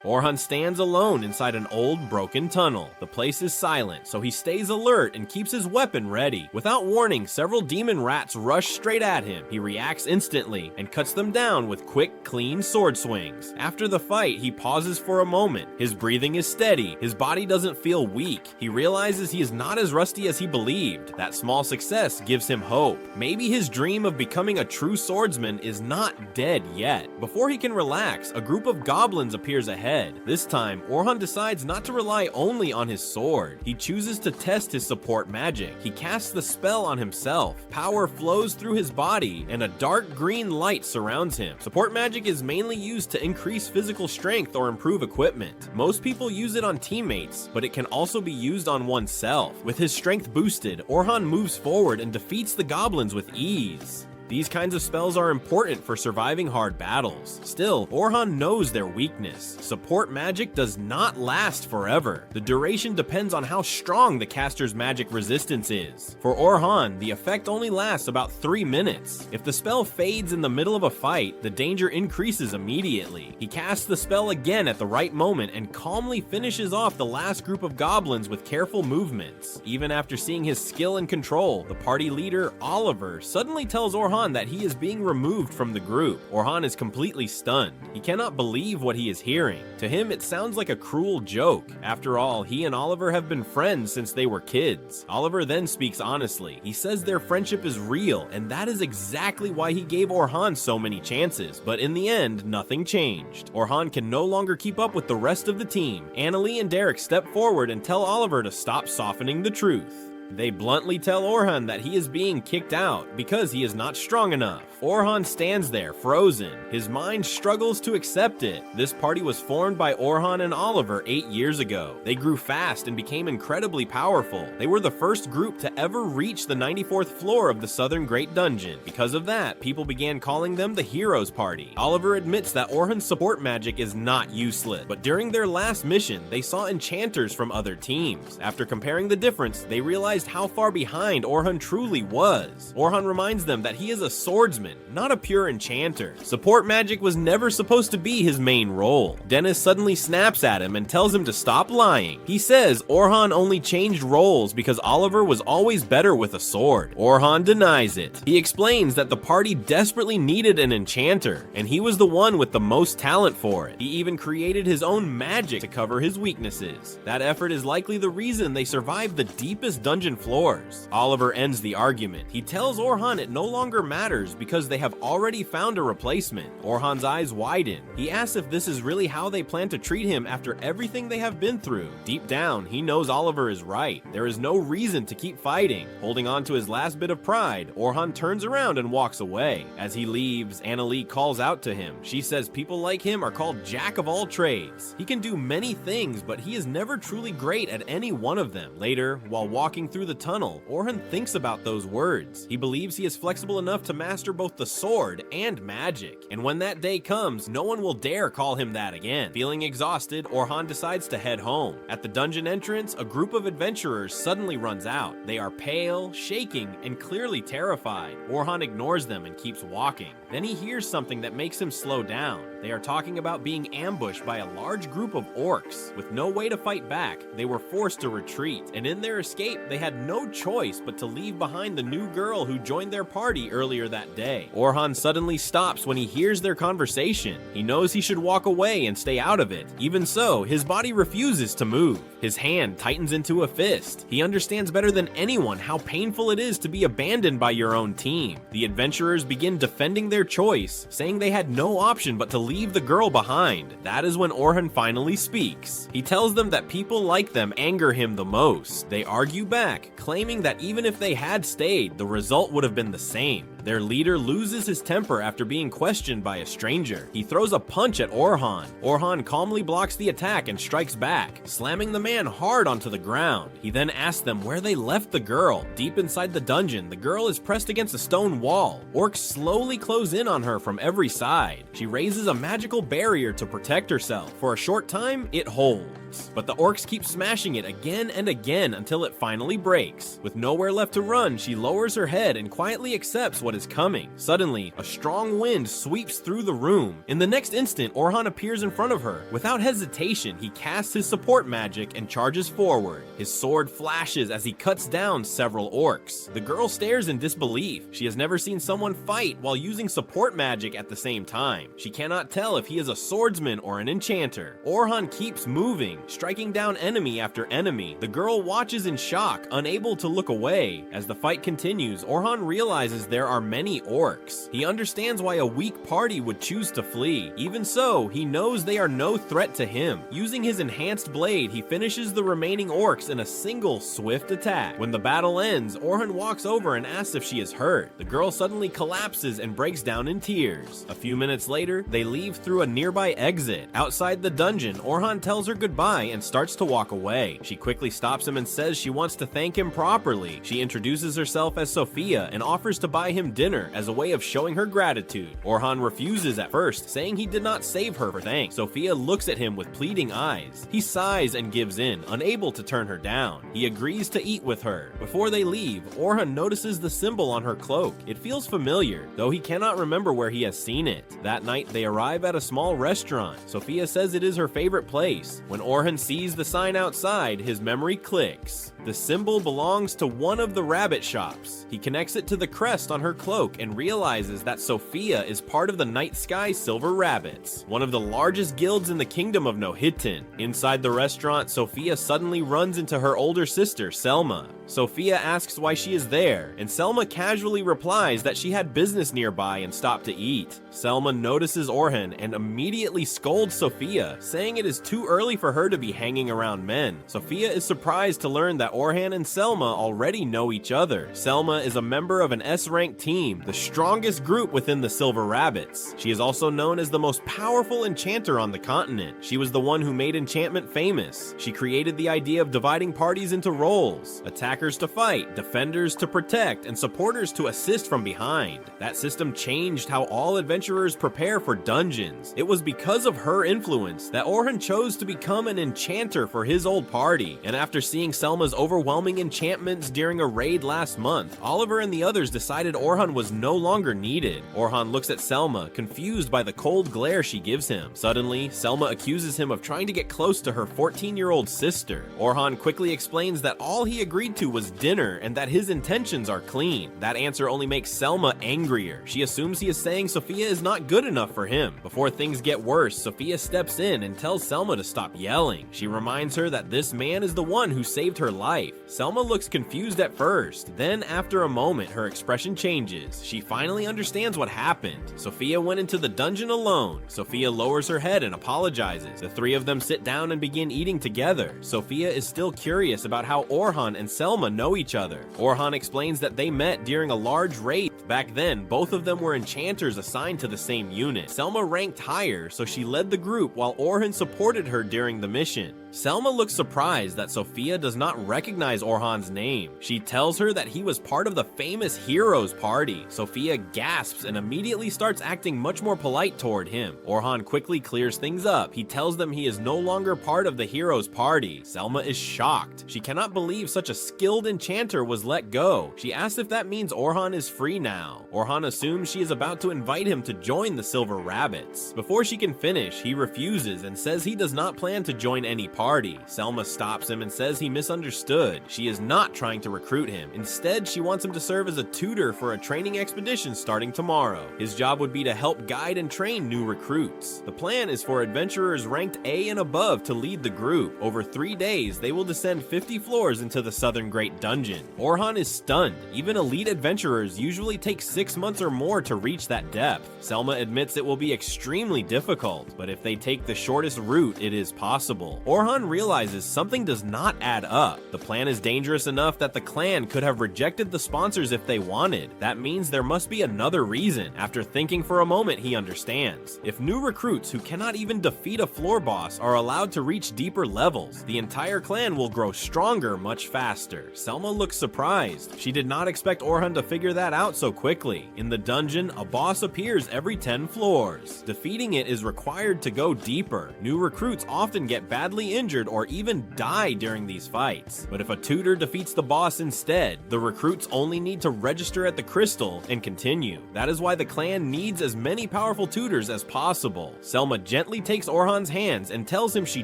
Orhan stands alone inside an old, broken tunnel. The place is silent, so he stays alert and keeps his weapon ready. Without warning, several demon rats rush straight at him. He reacts instantly and cuts them down with quick, clean sword swings. After the fight, he pauses for a moment. His breathing is steady. His body doesn't feel weak. He realizes he is not as rusty as he believed. That small success gives him hope. Maybe his dream of becoming a true swordsman is not dead yet. Before he can relax, a group of goblins appears ahead. This time, Orhan decides not to rely only on his sword. He chooses to test his support magic. He casts the spell on himself. Power flows through his body, and a dark green light surrounds him. Support magic is mainly used to increase physical strength or improve equipment. Most people use it on teammates, but it can also be used on oneself. With his strength boosted, Orhan moves forward and defeats the goblins with ease. These kinds of spells are important for surviving hard battles. Still, Orhan knows their weakness. Support magic does not last forever. The duration depends on how strong the caster's magic resistance is. For Orhan, the effect only lasts about 3 minutes. If the spell fades in the middle of a fight, the danger increases immediately. He casts the spell again at the right moment and calmly finishes off the last group of goblins with careful movements. Even after seeing his skill and control, the party leader, Oliver, suddenly tells Orhan that he is being removed from the group. Orhan is completely stunned. He cannot believe what he is hearing. To him, it sounds like a cruel joke. After all, he and Oliver have been friends since they were kids. Oliver then speaks honestly. He says their friendship is real, and that is exactly why he gave Orhan so many chances. But in the end, nothing changed. Orhan can no longer keep up with the rest of the team. Annalie and Derek step forward and tell Oliver to stop softening the truth. They bluntly tell Orhan that he is being kicked out because he is not strong enough. Orhan stands there, frozen. His mind struggles to accept it. This party was formed by Orhan and Oliver 8 years ago. They grew fast and became incredibly powerful. They were the first group to ever reach the 94th floor of the Southern Great Dungeon. Because of that, people began calling them the Heroes Party. Oliver admits that Orhan's support magic is not useless, but during their last mission, they saw enchanters from other teams. After comparing the difference, they realized how far behind Orhan truly was. Orhan reminds them that he is a swordsman, not a pure enchanter. Support magic was never supposed to be his main role. Dennis suddenly snaps at him and tells him to stop lying. He says Orhan only changed roles because Oliver was always better with a sword. Orhan denies it. He explains that the party desperately needed an enchanter, and he was the one with the most talent for it. He even created his own magic to cover his weaknesses. That effort is likely the reason they survived the deepest dungeon floors. Oliver ends the argument. He tells Orhan it no longer matters because they have already found a replacement. Orhan's eyes widen. He asks if this is really how they plan to treat him after everything they have been through. Deep down, he knows Oliver is right. There is no reason to keep fighting. Holding on to his last bit of pride, Orhan turns around and walks away. As he leaves, Annalie calls out to him. She says people like him are called Jack of all trades. He can do many things, but he is never truly great at any one of them. Later, while walking through the tunnel, Orhan thinks about those words. He believes he is flexible enough to master both the sword and magic, and when that day comes, no one will dare call him that again. Feeling exhausted, Orhan decides to head home. At the dungeon entrance, a group of adventurers suddenly runs out. They are pale, shaking, and clearly terrified. Orhan ignores them and keeps walking. Then he hears something that makes him slow down. They are talking about being ambushed by a large group of orcs. With no way to fight back, they were forced to retreat, and in their escape, they had no choice but to leave behind the new girl who joined their party earlier that day. Orhan suddenly stops when he hears their conversation. He knows he should walk away and stay out of it. Even so, his body refuses to move. His hand tightens into a fist. He understands better than anyone how painful it is to be abandoned by your own team. The adventurers begin defending their choice, saying they had no option but to leave the girl behind. That is when Orhan finally speaks. He tells them that people like them anger him the most. They argue back, claiming that even if they had stayed, the result would have been the same. Their leader loses his temper after being questioned by a stranger. He throws a punch at Orhan. Orhan calmly blocks the attack and strikes back, slamming the man hard onto the ground. He then asks them where they left the girl. Deep inside the dungeon, the girl is pressed against a stone wall. Orcs slowly close in on her from every side. She raises a magical barrier to protect herself. For a short time, it holds, but the orcs keep smashing it again and again until it finally breaks. With nowhere left to run, she lowers her head and quietly accepts what is is coming. Suddenly, a strong wind sweeps through the room. In the next instant, Orhan appears in front of her. Without hesitation, he casts his support magic and charges forward. His sword flashes as he cuts down several orcs. The girl stares in disbelief. She has never seen someone fight while using support magic at the same time. She cannot tell if he is a swordsman or an enchanter. Orhan keeps moving, striking down enemy after enemy. The girl watches in shock, unable to look away. As the fight continues, Orhan realizes there are many orcs. He understands why a weak party would choose to flee. Even so, he knows they are no threat to him. Using his enhanced blade, he finishes the remaining orcs in a single swift attack. When the battle ends, Orhan walks over and asks if she is hurt. The girl suddenly collapses and breaks down in tears. A few minutes later, they leave through a nearby exit. Outside the dungeon, Orhan tells her goodbye and starts to walk away. She quickly stops him and says she wants to thank him properly. She introduces herself as Sophia and offers to buy him dinner as a way of showing her gratitude. Orhan refuses at first, saying he did not save her for thanks. Sophia looks at him with pleading eyes. He sighs and gives in, unable to turn her down. He agrees to eat with her. Before they leave, Orhan notices the symbol on her cloak. It feels familiar, though he cannot remember where he has seen it. That night, they arrive at a small restaurant. Sophia says it is her favorite place. When Orhan sees the sign outside, his memory clicks. The symbol belongs to one of the rabbit shops. He connects it to the crest on her cloak and realizes that Sophia is part of the Night Sky Silver Rabbits, one of the largest guilds in the kingdom of Nohitten. Inside the restaurant, Sophia suddenly runs into her older sister, Selma. Sophia asks why she is there, and Selma casually replies that she had business nearby and stopped to eat. Selma notices Orhan and immediately scolds Sophia, saying it is too early for her to be hanging around men. Sophia is surprised to learn that Orhan and Selma already know each other. Selma is a member of an S-rank team, the strongest group within the Silver Rabbits. She is also known as the most powerful enchanter on the continent. She was the one who made enchantment famous. She created the idea of dividing parties into roles: attackers to fight, defenders to protect, and supporters to assist from behind. That system changed how all adventurers prepare for dungeons. It was because of her influence that Orhan chose to become an enchanter for his old party, and after seeing Selma's overwhelming enchantments during a raid last month, Oliver and the others decided Orhan was no longer needed. Orhan looks at Selma, confused by the cold glare she gives him. Suddenly, Selma accuses him of trying to get close to her 14-year-old sister. Orhan quickly explains that all he agreed to was dinner and that his intentions are clean. That answer only makes Selma angrier. She assumes he is saying Sophia is not good enough for him. Before things get worse, Sophia steps in and tells Selma to stop yelling. She reminds her that this man is the one who saved her life. Selma looks confused at first. Then, after a moment, her expression changes. She finally understands what happened. Sophia went into the dungeon alone. Sophia lowers her head and apologizes. The three of them sit down and begin eating together. Sophia is still curious about how Orhan and Selma know each other. Orhan explains that they met during a large raid. Back then, both of them were enchanters assigned to the same unit. Selma ranked higher, so she led the group while Orhan supported her during the mission. Selma looks surprised that Sophia does not recognize Orhan's name. She tells her that he was part of the famous Heroes Party. Sophia gasps and immediately starts acting much more polite toward him. Orhan quickly clears things up. He tells them he is no longer part of the Heroes Party. Selma is shocked. She cannot believe such a skilled enchanter was let go. She asks if that means Orhan is free now. Orhan assumes she is about to invite him to join the Silver Rabbits. Before she can finish, he refuses and says he does not plan to join any party. Selma stops him and says he misunderstood. She is not trying to recruit him. Instead, she wants him to serve as a tutor for a training expedition starting tomorrow. His job would be to help guide and train new recruits. The plan is for adventurers ranked A and above to lead the group. Over 3 days, they will descend 50 floors into the Southern Great Dungeon. Orhan is stunned. Even elite adventurers usually take 6 months or more to reach that depth. Selma admits it will be extremely difficult, but if they take the shortest route, it is possible. Orhan realizes something does not add up. The plan is dangerous enough that the clan could have rejected the sponsors if they wanted. That means there must be another reason. After thinking for a moment, he understands. If new recruits who cannot even defeat a floor boss are allowed to reach deeper levels, the entire clan will grow stronger much faster. Selma looks surprised. She did not expect Orhan to figure that out so quickly. In the dungeon, a boss appears every 10 floors. Defeating it is required to go deeper. New recruits often get badly injured or even die during these fights. But if a tutor defeats the boss instead, the recruits only need to register at the crystal and continue. That is why the clan needs as many powerful tutors as possible. Selma gently takes Orhan's hands and tells him she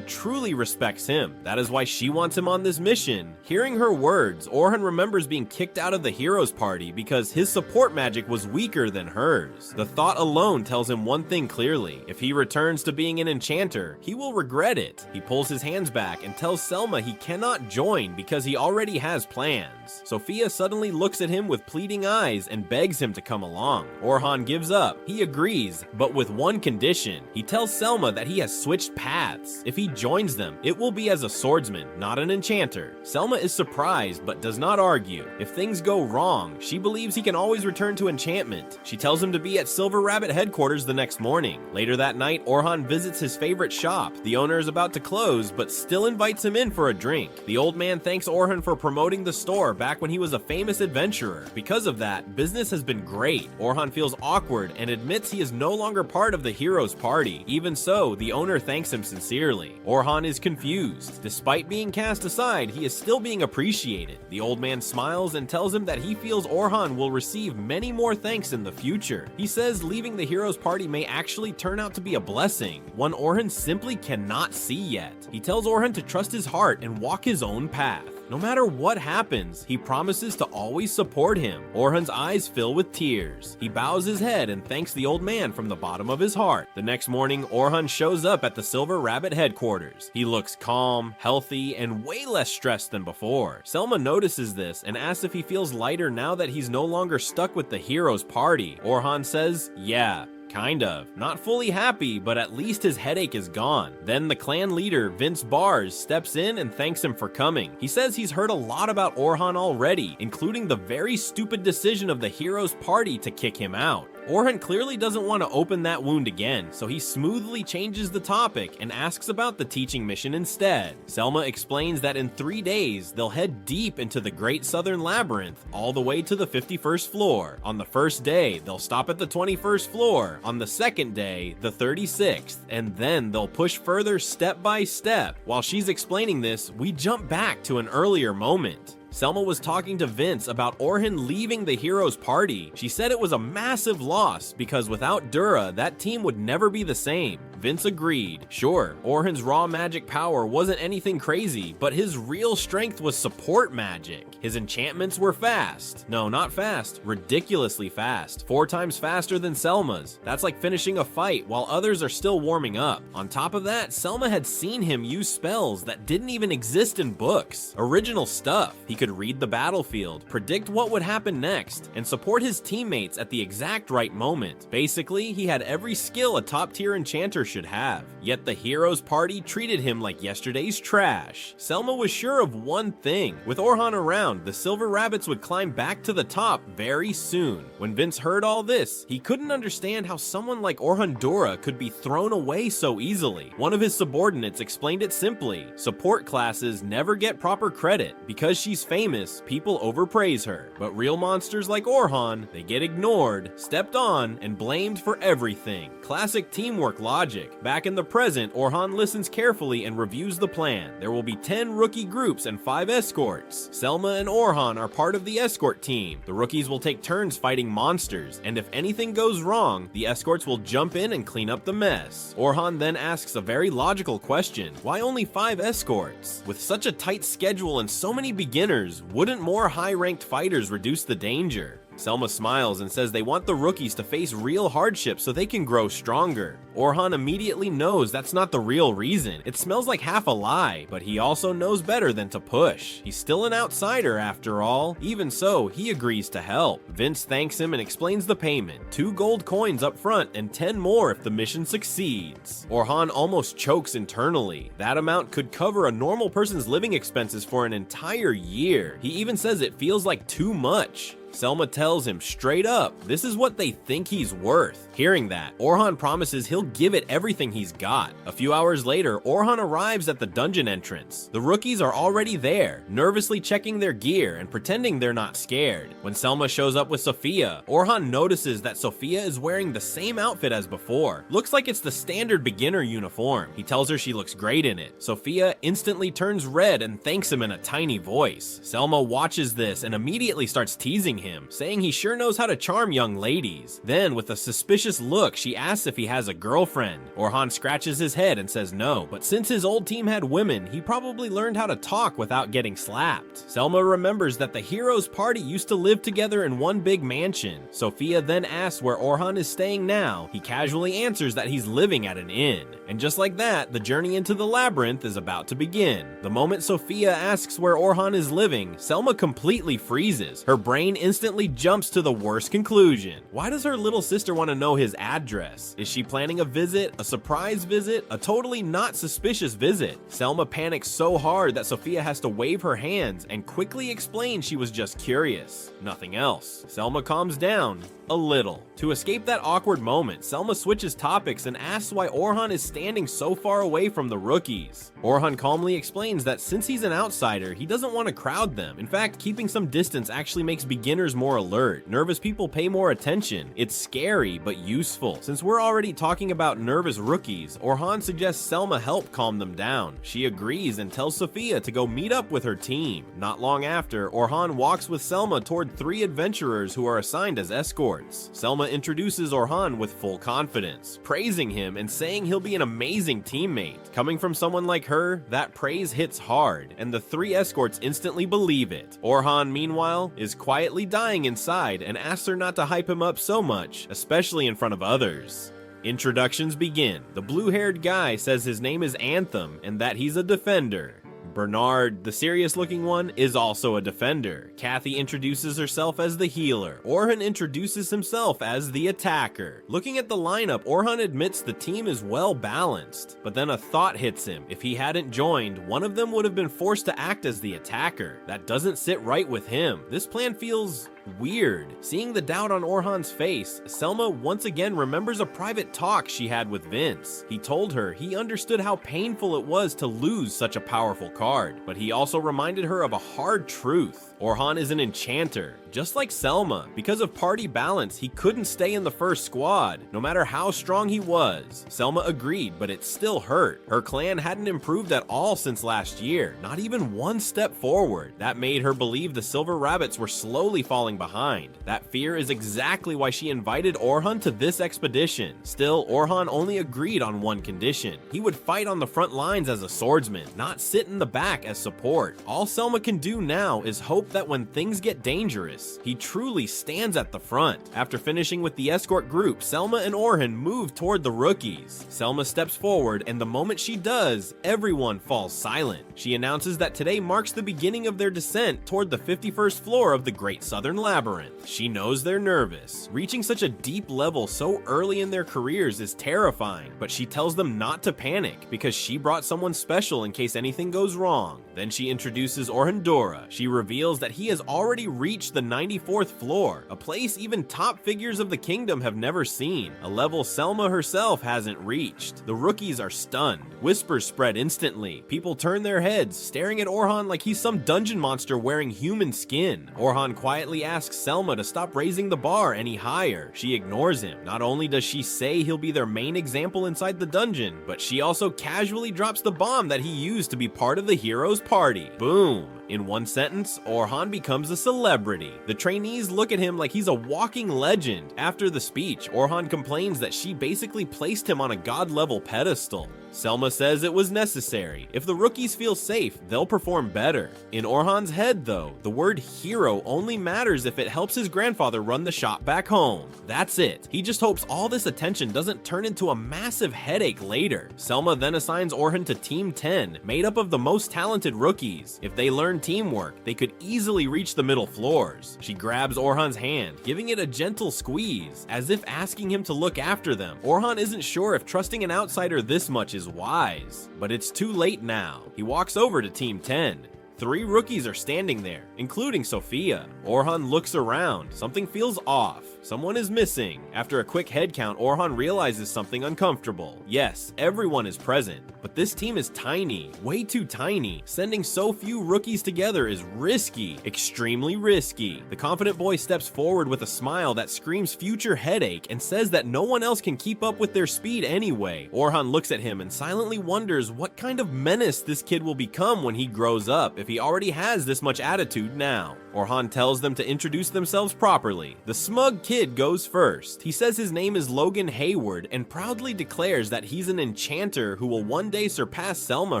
truly respects him. That is why she wants him on this mission. Hearing her words, Orhan remembers being kicked out of the heroes party because his support magic was weaker than hers. The thought alone tells him one thing clearly: if he returns to being an enchanter, he will regret it. He pulls his hands back and tells Selma he cannot join because he already has plans. Sophia suddenly looks at him with pleading eyes and begs him to come along. Orhan gives up. He agrees, but with one condition. He tells Selma that he has switched paths. If he joins them, it will be as a swordsman, not an enchanter. Selma is surprised but does not argue. If things go wrong, she believes he can always return to enchantment. She tells him to be at Silver Rabbit headquarters the next morning. Later that night, Orhan visits his favorite shop. The owner is about to close, but still invites him in for a drink. The old man thanks Orhan for promoting the store back when he was a famous adventurer. Because of that, business has been great. Orhan feels awkward and admits he is no longer part of the heroes party. Even so, the owner thanks him sincerely. Orhan is confused. Despite being cast aside, he is still being appreciated. The old man smiles and tells him that he feels Orhan will receive many more thanks in the future. He says leaving the heroes party may actually turn out to be a blessing, one Orhan simply cannot see yet. He tells Orhan to trust his heart and walk his own path. No matter what happens, he promises to always support him. Orhan's eyes fill with tears. He bows his head and thanks the old man from the bottom of his heart. The next morning, Orhan shows up at the Silver Rabbit headquarters. He looks calm, healthy, and way less stressed than before. Selma notices this and asks if he feels lighter now that he's no longer stuck with the heroes party. Orhan says, yeah. Kind of. Not fully happy, but at least his headache is gone. Then the clan leader, Vince Bars, steps in and thanks him for coming. He says he's heard a lot about Orhan already, including the very stupid decision of the heroes party to kick him out. Orhan clearly doesn't want to open that wound again, so he smoothly changes the topic and asks about the teaching mission instead. Selma explains that in 3 days, they'll head deep into the Great Southern Labyrinth, all the way to the 51st floor. On the first day, they'll stop at the 21st floor. On the second day, the 36th, and then they'll push further step by step. While she's explaining this, we jump back to an earlier moment. Selma was talking to Vince about Orhan leaving the heroes party. She said it was a massive loss because without Dura, that team would never be the same. Vince agreed. Sure, Orhan's raw magic power wasn't anything crazy, but his real strength was support magic. His enchantments were fast. No, not fast, ridiculously fast. 4 times faster than Selma's. That's like finishing a fight while others are still warming up. On top of that, Selma had seen him use spells that didn't even exist in books. Original stuff. He could read the battlefield, predict what would happen next, and support his teammates at the exact right moment. Basically, he had every skill a top-tier enchanter should have. Yet the heroes party treated him like yesterday's trash. Selma was sure of one thing. With Orhan around, the Silver Rabbits would climb back to the top very soon. When Vince heard all this, he couldn't understand how someone like Orhan Dura could be thrown away so easily. One of his subordinates explained it simply. Support classes never get proper credit. Because she's famous, people overpraise her. But real monsters like Orhan, they get ignored, stepped on, and blamed for everything. Classic teamwork logic. Back in the present, Orhan listens carefully and reviews the plan. There will be 10 rookie groups and 5 escorts. Selma and Orhan are part of the escort team. The rookies will take turns fighting monsters, and if anything goes wrong, the escorts will jump in and clean up the mess. Orhan then asks a very logical question. Why only 5 escorts? With such a tight schedule and so many beginners, wouldn't more high-ranked fighters reduce the danger? Selma smiles and says they want the rookies to face real hardship so they can grow stronger. Orhan immediately knows that's not the real reason. It smells like half a lie, but he also knows better than to push. He's still an outsider after all. Even so, he agrees to help. Vince thanks him and explains the payment. 2 gold coins up front and 10 more if the mission succeeds. Orhan almost chokes internally. That amount could cover a normal person's living expenses for an entire year. He even says it feels like too much. Selma tells him straight up, this is what they think he's worth. Hearing that, Orhan promises he'll give it everything he's got. A few hours later, Orhan arrives at the dungeon entrance. The rookies are already there, nervously checking their gear and pretending they're not scared. When Selma shows up with Sophia, Orhan notices that Sophia is wearing the same outfit as before. Looks like it's the standard beginner uniform. He tells her she looks great in it. Sophia instantly turns red and thanks him in a tiny voice. Selma watches this and immediately starts teasing him, saying he sure knows how to charm young ladies. Then, with a suspicious look, she asks if he has a girlfriend. Orhan scratches his head and says no, but since his old team had women, he probably learned how to talk without getting slapped. Selma remembers that the heroes' party used to live together in one big mansion. Sophia then asks where Orhan is staying now. He casually answers that he's living at an inn. And just like that, the journey into the labyrinth is about to begin. The moment Sophia asks where Orhan is living, Selma completely freezes. Her brain instantly jumps to the worst conclusion. Why does her little sister want to know his address? Is she planning a visit, a surprise visit, a totally not suspicious visit? Selma panics so hard that Sophia has to wave her hands and quickly explain she was just curious. Nothing else. Selma calms down a little. To escape that awkward moment, Selma switches topics and asks why Orhan is standing so far away from the rookies. Orhan calmly explains that since he's an outsider, he doesn't want to crowd them. In fact, keeping some distance actually makes beginners more alert. Nervous people pay more attention. It's scary, but useful. Since we're already talking about nervous rookies, Orhan suggests Selma help calm them down. She agrees and tells Sophia to go meet up with her team. Not long after, Orhan walks with Selma toward 3 adventurers who are assigned as escorts. Selma introduces Orhan with full confidence, praising him and saying he'll be an amazing teammate. Coming from someone like her, that praise hits hard, and the 3 escorts instantly believe it. Orhan, meanwhile, is quietly dying inside and asks her not to hype him up so much, especially in front of others. Introductions begin. The blue-haired guy says his name is Anthem and that he's a defender. Bernard, the serious-looking one, is also a defender. Kathy introduces herself as the healer. Orhun introduces himself as the attacker. Looking at the lineup, Orhun admits the team is well balanced. But then a thought hits him. If he hadn't joined, one of them would have been forced to act as the attacker. That doesn't sit right with him. This plan feels weird. Seeing the doubt on Orhan's face, Selma once again remembers a private talk she had with Vince. He told her he understood how painful it was to lose such a powerful card, but he also reminded her of a hard truth. Orhan is an enchanter, just like Selma. Because of party balance, he couldn't stay in the first squad, no matter how strong he was. Selma agreed, but it still hurt. Her clan hadn't improved at all since last year, not even one step forward. That made her believe the Silver Rabbits were slowly falling behind. That fear is exactly why she invited Orhan to this expedition. Still, Orhan only agreed on one condition. He would fight on the front lines as a swordsman, not sit in the back as support. All Selma can do now is hope that when things get dangerous, he truly stands at the front. After finishing with the escort group, Selma and Orhan move toward the rookies. Selma steps forward, and the moment she does, everyone falls silent. She announces that today marks the beginning of their descent toward the 51st floor of the Great Southern Labyrinth. She knows they're nervous. Reaching such a deep level so early in their careers is terrifying, but she tells them not to panic because she brought someone special in case anything goes wrong. Then she introduces Orhandora. She reveals that he has already reached the 94th floor, a place even top figures of the kingdom have never seen, a level Selma herself hasn't reached. The rookies are stunned. Whispers spread instantly. People turn their heads, staring at Orhan like he's some dungeon monster wearing human skin. Orhan quietly asks Selma to stop raising the bar any higher. She ignores him. Not only does she say he'll be their main example inside the dungeon, but she also casually drops the bomb that he used to be part of the hero's party. Boom. In one sentence, Orhan becomes a celebrity. The trainees look at him like he's a walking legend. After the speech, Orhan complains that she basically placed him on a god-level pedestal. Selma says it was necessary. If the rookies feel safe, they'll perform better. In Orhan's head, though, the word hero only matters if it helps his grandfather run the shop back home. That's it. He just hopes all this attention doesn't turn into a massive headache later. Selma then assigns Orhan to Team 10, made up of the most talented rookies. If they learn teamwork, they could easily reach the middle floors. She grabs Orhan's hand, giving it a gentle squeeze, as if asking him to look after them. Orhan isn't sure if trusting an outsider this much is wise, but it's too late now. He walks over to Team 10. 3 rookies are standing there, including Sophia. Orhan looks around. Something feels off. Someone is missing. After a quick head count, Orhan realizes something uncomfortable. Yes, everyone is present, but this team is tiny, way too tiny. Sending so few rookies together is risky, extremely risky. The confident boy steps forward with a smile that screams future headache and says that no one else can keep up with their speed anyway. Orhan looks at him and silently wonders what kind of menace this kid will become when he grows up if he already has this much attitude now. Orhan tells them to introduce themselves properly. The smug kid goes first. He says his name is Logan Hayward and proudly declares that he's an enchanter who will one day surpass Selma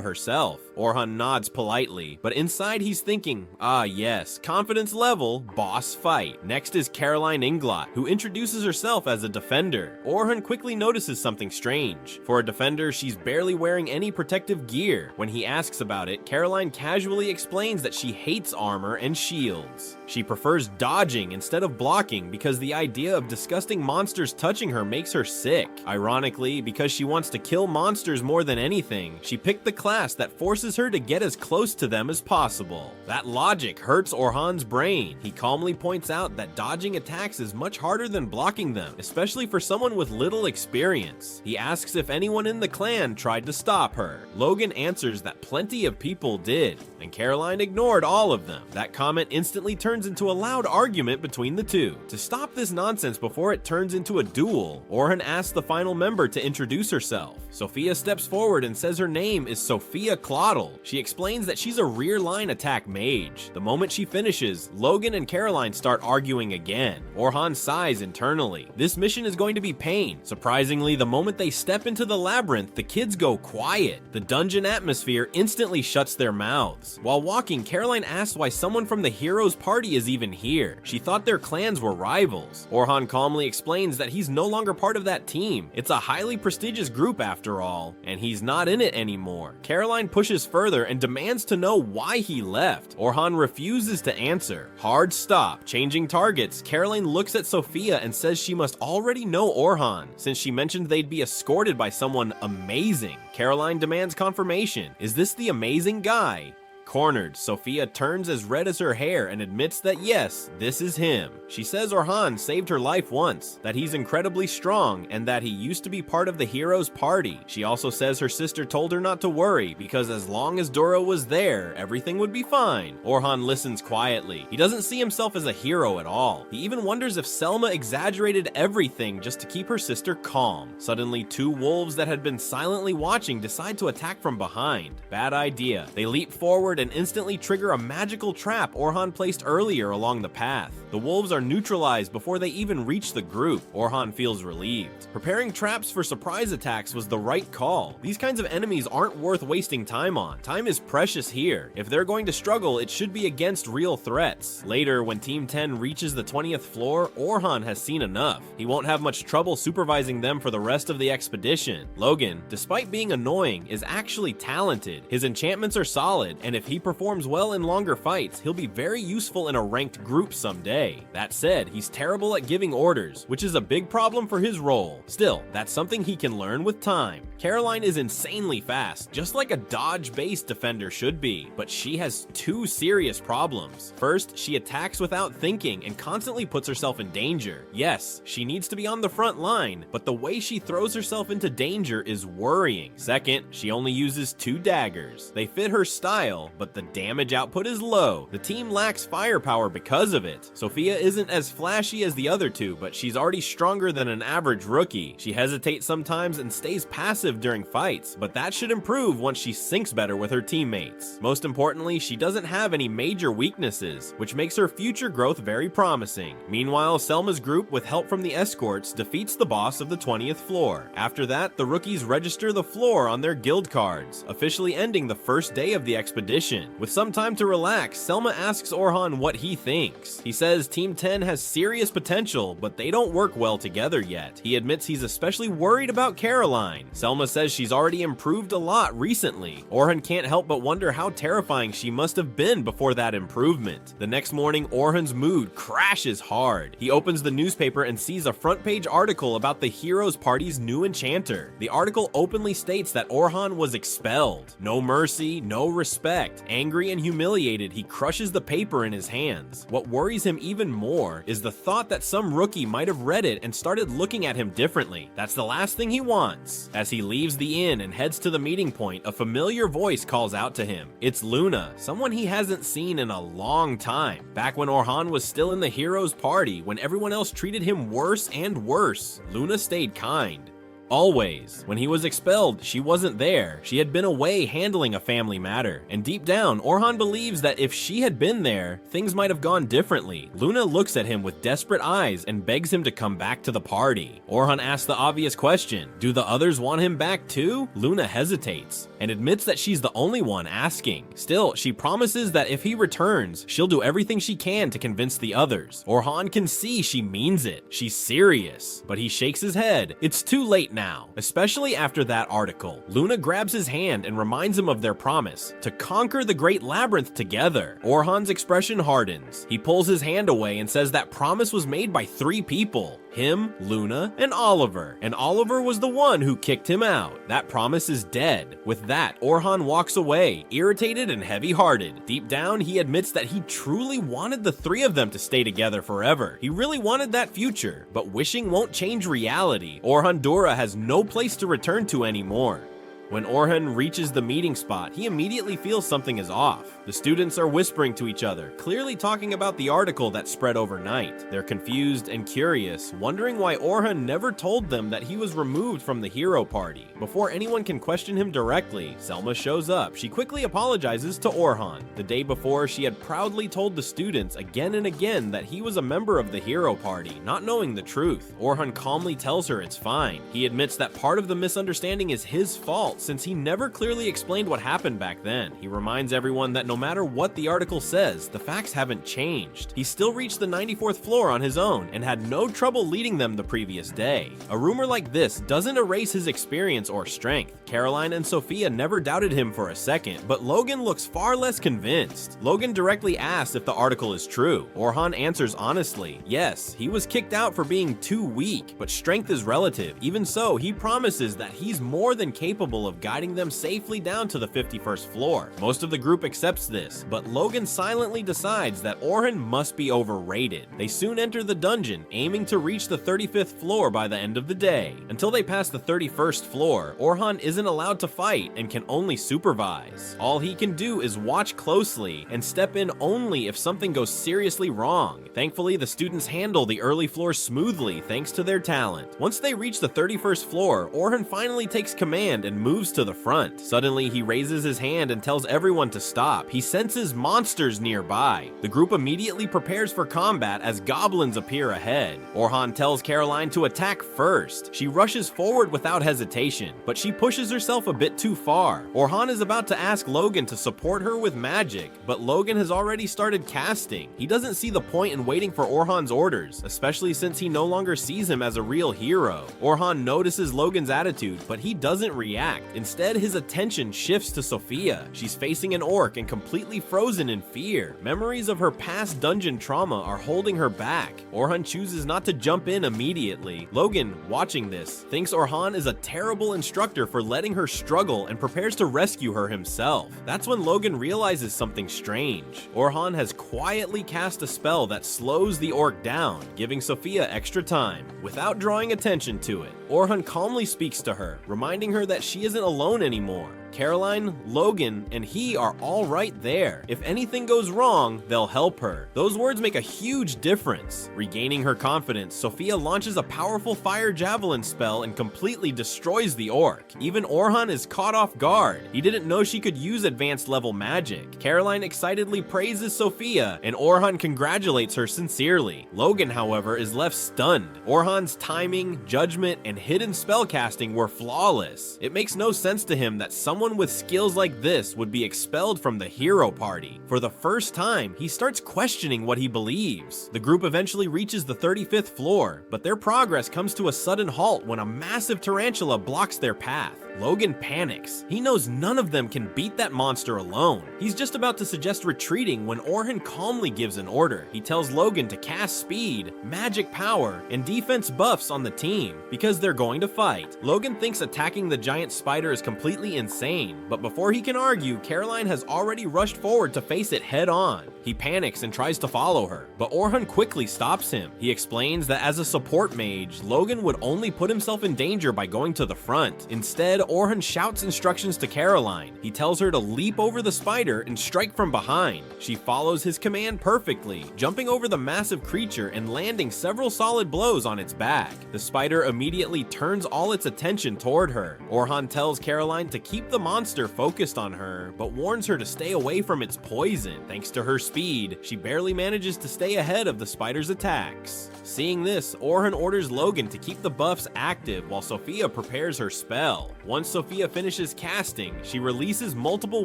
herself. Orhan nods politely, but inside he's thinking, ah yes, confidence level, boss fight. Next is Caroline Inglot, who introduces herself as a defender. Orhan quickly notices something strange. For a defender, she's barely wearing any protective gear. When he asks about it, Caroline casually explains that she hates armor and shields. She prefers dodging instead of blocking because the idea of disgusting monsters touching her makes her sick. Ironically, because she wants to kill monsters more than anything, she picked the class that forces her to get as close to them as possible. That logic hurts Orhan's brain. He calmly points out that dodging attacks is much harder than blocking them, especially for someone with little experience. He asks if anyone in the clan tried to stop her. Logan answers that plenty of people did, and Caroline ignored all of them. That comment instantly turns into a loud argument between the two. To stop this nonsense before it turns into a duel, Orhan asks the final member to introduce herself. Sophia steps forward and says her name is Sophia Clottle. She explains that she's a rear line attack mage. The moment she finishes, Logan and Caroline start arguing again. Orhan sighs internally. This mission is going to be pain. Surprisingly, the moment they step into the labyrinth, the kids go quiet. The dungeon atmosphere instantly shuts their mouths. While walking, Caroline asks why someone from the heroes' party is even here. She thought their clans were rivals. Orhan calmly explains that he's no longer part of that team. It's a highly prestigious group after all, and he's not in it anymore. Caroline pushes further and demands to know why he left. Orhan refuses to answer. Hard stop. Changing targets, Caroline looks at Sophia and says she must already know Orhan, since she mentioned they'd be escorted by someone amazing. Caroline demands confirmation. Is this the amazing guy? Cornered, Sophia turns as red as her hair and admits that yes, this is him. She says Orhan saved her life once, that he's incredibly strong, and that he used to be part of the hero's party. She also says her sister told her not to worry, because as long as Dora was there, everything would be fine. Orhan listens quietly. He doesn't see himself as a hero at all. He even wonders if Selma exaggerated everything just to keep her sister calm. Suddenly, 2 wolves that had been silently watching decide to attack from behind. Bad idea. They leap forward and instantly trigger a magical trap Orhan placed earlier along the path. The wolves are neutralized before they even reach the group. Orhan feels relieved. Preparing traps for surprise attacks was the right call. These kinds of enemies aren't worth wasting time on. Time is precious here. If they're going to struggle, it should be against real threats. Later, when Team 10 reaches the 20th floor, Orhan has seen enough. He won't have much trouble supervising them for the rest of the expedition. Logan, despite being annoying, is actually talented. His enchantments are solid, and if he performs well in longer fights, he'll be very useful in a ranked group someday. That said, he's terrible at giving orders, which is a big problem for his role. Still, that's something he can learn with time. Caroline is insanely fast, just like a dodge-based defender should be, but she has 2 serious problems. First, she attacks without thinking and constantly puts herself in danger. Yes, she needs to be on the front line, but the way she throws herself into danger is worrying. Second, she only uses 2 daggers. They fit her style, but the damage output is low. The team lacks firepower because of it. Sophia isn't as flashy as the other 2, but she's already stronger than an average rookie. She hesitates sometimes and stays passive during fights, but that should improve once she syncs better with her teammates. Most importantly, she doesn't have any major weaknesses, which makes her future growth very promising. Meanwhile, Selma's group, with help from the escorts, defeats the boss of the 20th floor. After that, the rookies register the floor on their guild cards, officially ending the first day of the expedition. With some time to relax, Selma asks Orhan what he thinks. He says Team 10 has serious potential, but they don't work well together yet. He admits he's especially worried about Caroline. Selma says she's already improved a lot recently. Orhan can't help but wonder how terrifying she must have been before that improvement. The next morning, Orhan's mood crashes hard. He opens the newspaper and sees a front-page article about the heroes party's new enchanter. The article openly states that Orhan was expelled. No mercy, no respect. it. Angry and humiliated, he crushes the paper in his hands. What worries him even more is the thought that some rookie might have read it and started looking at him differently. That's the last thing he wants. As he leaves the inn and heads to the meeting point, a familiar voice calls out to him. It's Luna, someone he hasn't seen in a long time. Back when Orhan was still in the hero's party, when everyone else treated him worse and worse, Luna stayed kind. Always. When he was expelled, she wasn't there. She had been away handling a family matter. And deep down, Orhan believes that if she had been there, things might have gone differently. Luna looks at him with desperate eyes and begs him to come back to the party. Orhan asks the obvious question, do the others want him back too? Luna hesitates and admits that she's the only one asking. Still, she promises that if he returns, she'll do everything she can to convince the others. Orhan can see she means it. She's serious. But he shakes his head. It's too late now, especially after that article. Luna grabs his hand and reminds him of their promise to conquer the great labyrinth together. Orhan's expression hardens. He pulls his hand away and says that promise was made by 3 people. Him, Luna, and Oliver. And Oliver was the one who kicked him out. That promise is dead. With that, Orhan walks away, irritated and heavy-hearted. Deep down, he admits that he truly wanted the 3 of them to stay together forever. He really wanted that future, but wishing won't change reality. Orhan Dora has no place to return to anymore. When Orhun reaches the meeting spot, he immediately feels something is off. The students are whispering to each other, clearly talking about the article that spread overnight. They're confused and curious, wondering why Orhun never told them that he was removed from the hero party. Before anyone can question him directly, Selma shows up. She quickly apologizes to Orhan. The day before, she had proudly told the students again and again that he was a member of the hero party, not knowing the truth. Orhun calmly tells her it's fine. He admits that part of the misunderstanding is his fault, since he never clearly explained what happened back then. He reminds everyone that no matter what the article says, the facts haven't changed. He still reached the 94th floor on his own and had no trouble leading them the previous day. A rumor like this doesn't erase his experience or strength. Caroline and Sophia never doubted him for a second, but Logan looks far less convinced. Logan directly asks if the article is true. Orhan answers honestly, yes, he was kicked out for being too weak, but strength is relative. Even so, he promises that he's more than capable of guiding them safely down to the 51st floor. Most of the group accepts this, but Logan silently decides that Orhan must be overrated. They soon enter the dungeon, aiming to reach the 35th floor by the end of the day. Until they pass the 31st floor, Orhan isn't allowed to fight and can only supervise. All he can do is watch closely and step in only if something goes seriously wrong. Thankfully, the students handle the early floors smoothly thanks to their talent. Once they reach the 31st floor, Orhan finally takes command and moves to the front. Suddenly, he raises his hand and tells everyone to stop. He senses monsters nearby. The group immediately prepares for combat as goblins appear ahead. Orhan tells Caroline to attack first. She rushes forward without hesitation, but she pushes herself a bit too far. Orhan is about to ask Logan to support her with magic, but Logan has already started casting. He doesn't see the point in waiting for Orhan's orders, especially since he no longer sees him as a real hero. Orhan notices Logan's attitude, but he doesn't react. Instead, his attention shifts to Sophia. She's facing an orc and completely frozen in fear. Memories of her past dungeon trauma are holding her back. Orhan chooses not to jump in immediately. Logan, watching this, thinks Orhan is a terrible instructor for letting her struggle and prepares to rescue her himself. That's when Logan realizes something strange. Orhan has quietly cast a spell that slows the orc down, giving Sophia extra time, without drawing attention to it. Orhan calmly speaks to her, reminding her that she isn't alone anymore. Caroline, Logan, and he are all right there. If anything goes wrong, they'll help her. Those words make a huge difference. Regaining her confidence, Sophia launches a powerful fire javelin spell and completely destroys the orc. Even Orhan is caught off guard. He didn't know she could use advanced level magic. Caroline excitedly praises Sophia, and Orhan congratulates her sincerely. Logan, however, is left stunned. Orhan's timing, judgment, and hidden spellcasting were flawless. It makes no sense to him that someone with skills like this would be expelled from the hero party. For the first time, he starts questioning what he believes. The group eventually reaches the 35th floor, but their progress comes to a sudden halt when a massive tarantula blocks their path. Logan panics. He knows none of them can beat that monster alone. He's just about to suggest retreating when Orhan calmly gives an order. He tells Logan to cast speed, magic power, and defense buffs on the team because they're going to fight. Logan thinks attacking the giant spider is completely insane, but before he can argue, Caroline has already rushed forward to face it head on. He panics and tries to follow her, but Orhan quickly stops him. He explains that as a support mage, Logan would only put himself in danger by going to the front. Instead, Orhan shouts instructions to Caroline. He tells her to leap over the spider and strike from behind. She follows his command perfectly, jumping over the massive creature and landing several solid blows on its back. The spider immediately turns all its attention toward her. Orhan tells Caroline to keep the monster focused on her, but warns her to stay away from its poison. Thanks to her speed, she barely manages to stay ahead of the spider's attacks. Seeing this, Orhan orders Logan to keep the buffs active while Sophia prepares her spell. Once Sophia finishes casting, she releases multiple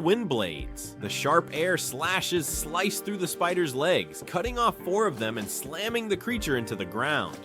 wind blades. The sharp air slashes slice through the spider's legs, cutting off 4 of them and slamming the creature into the ground.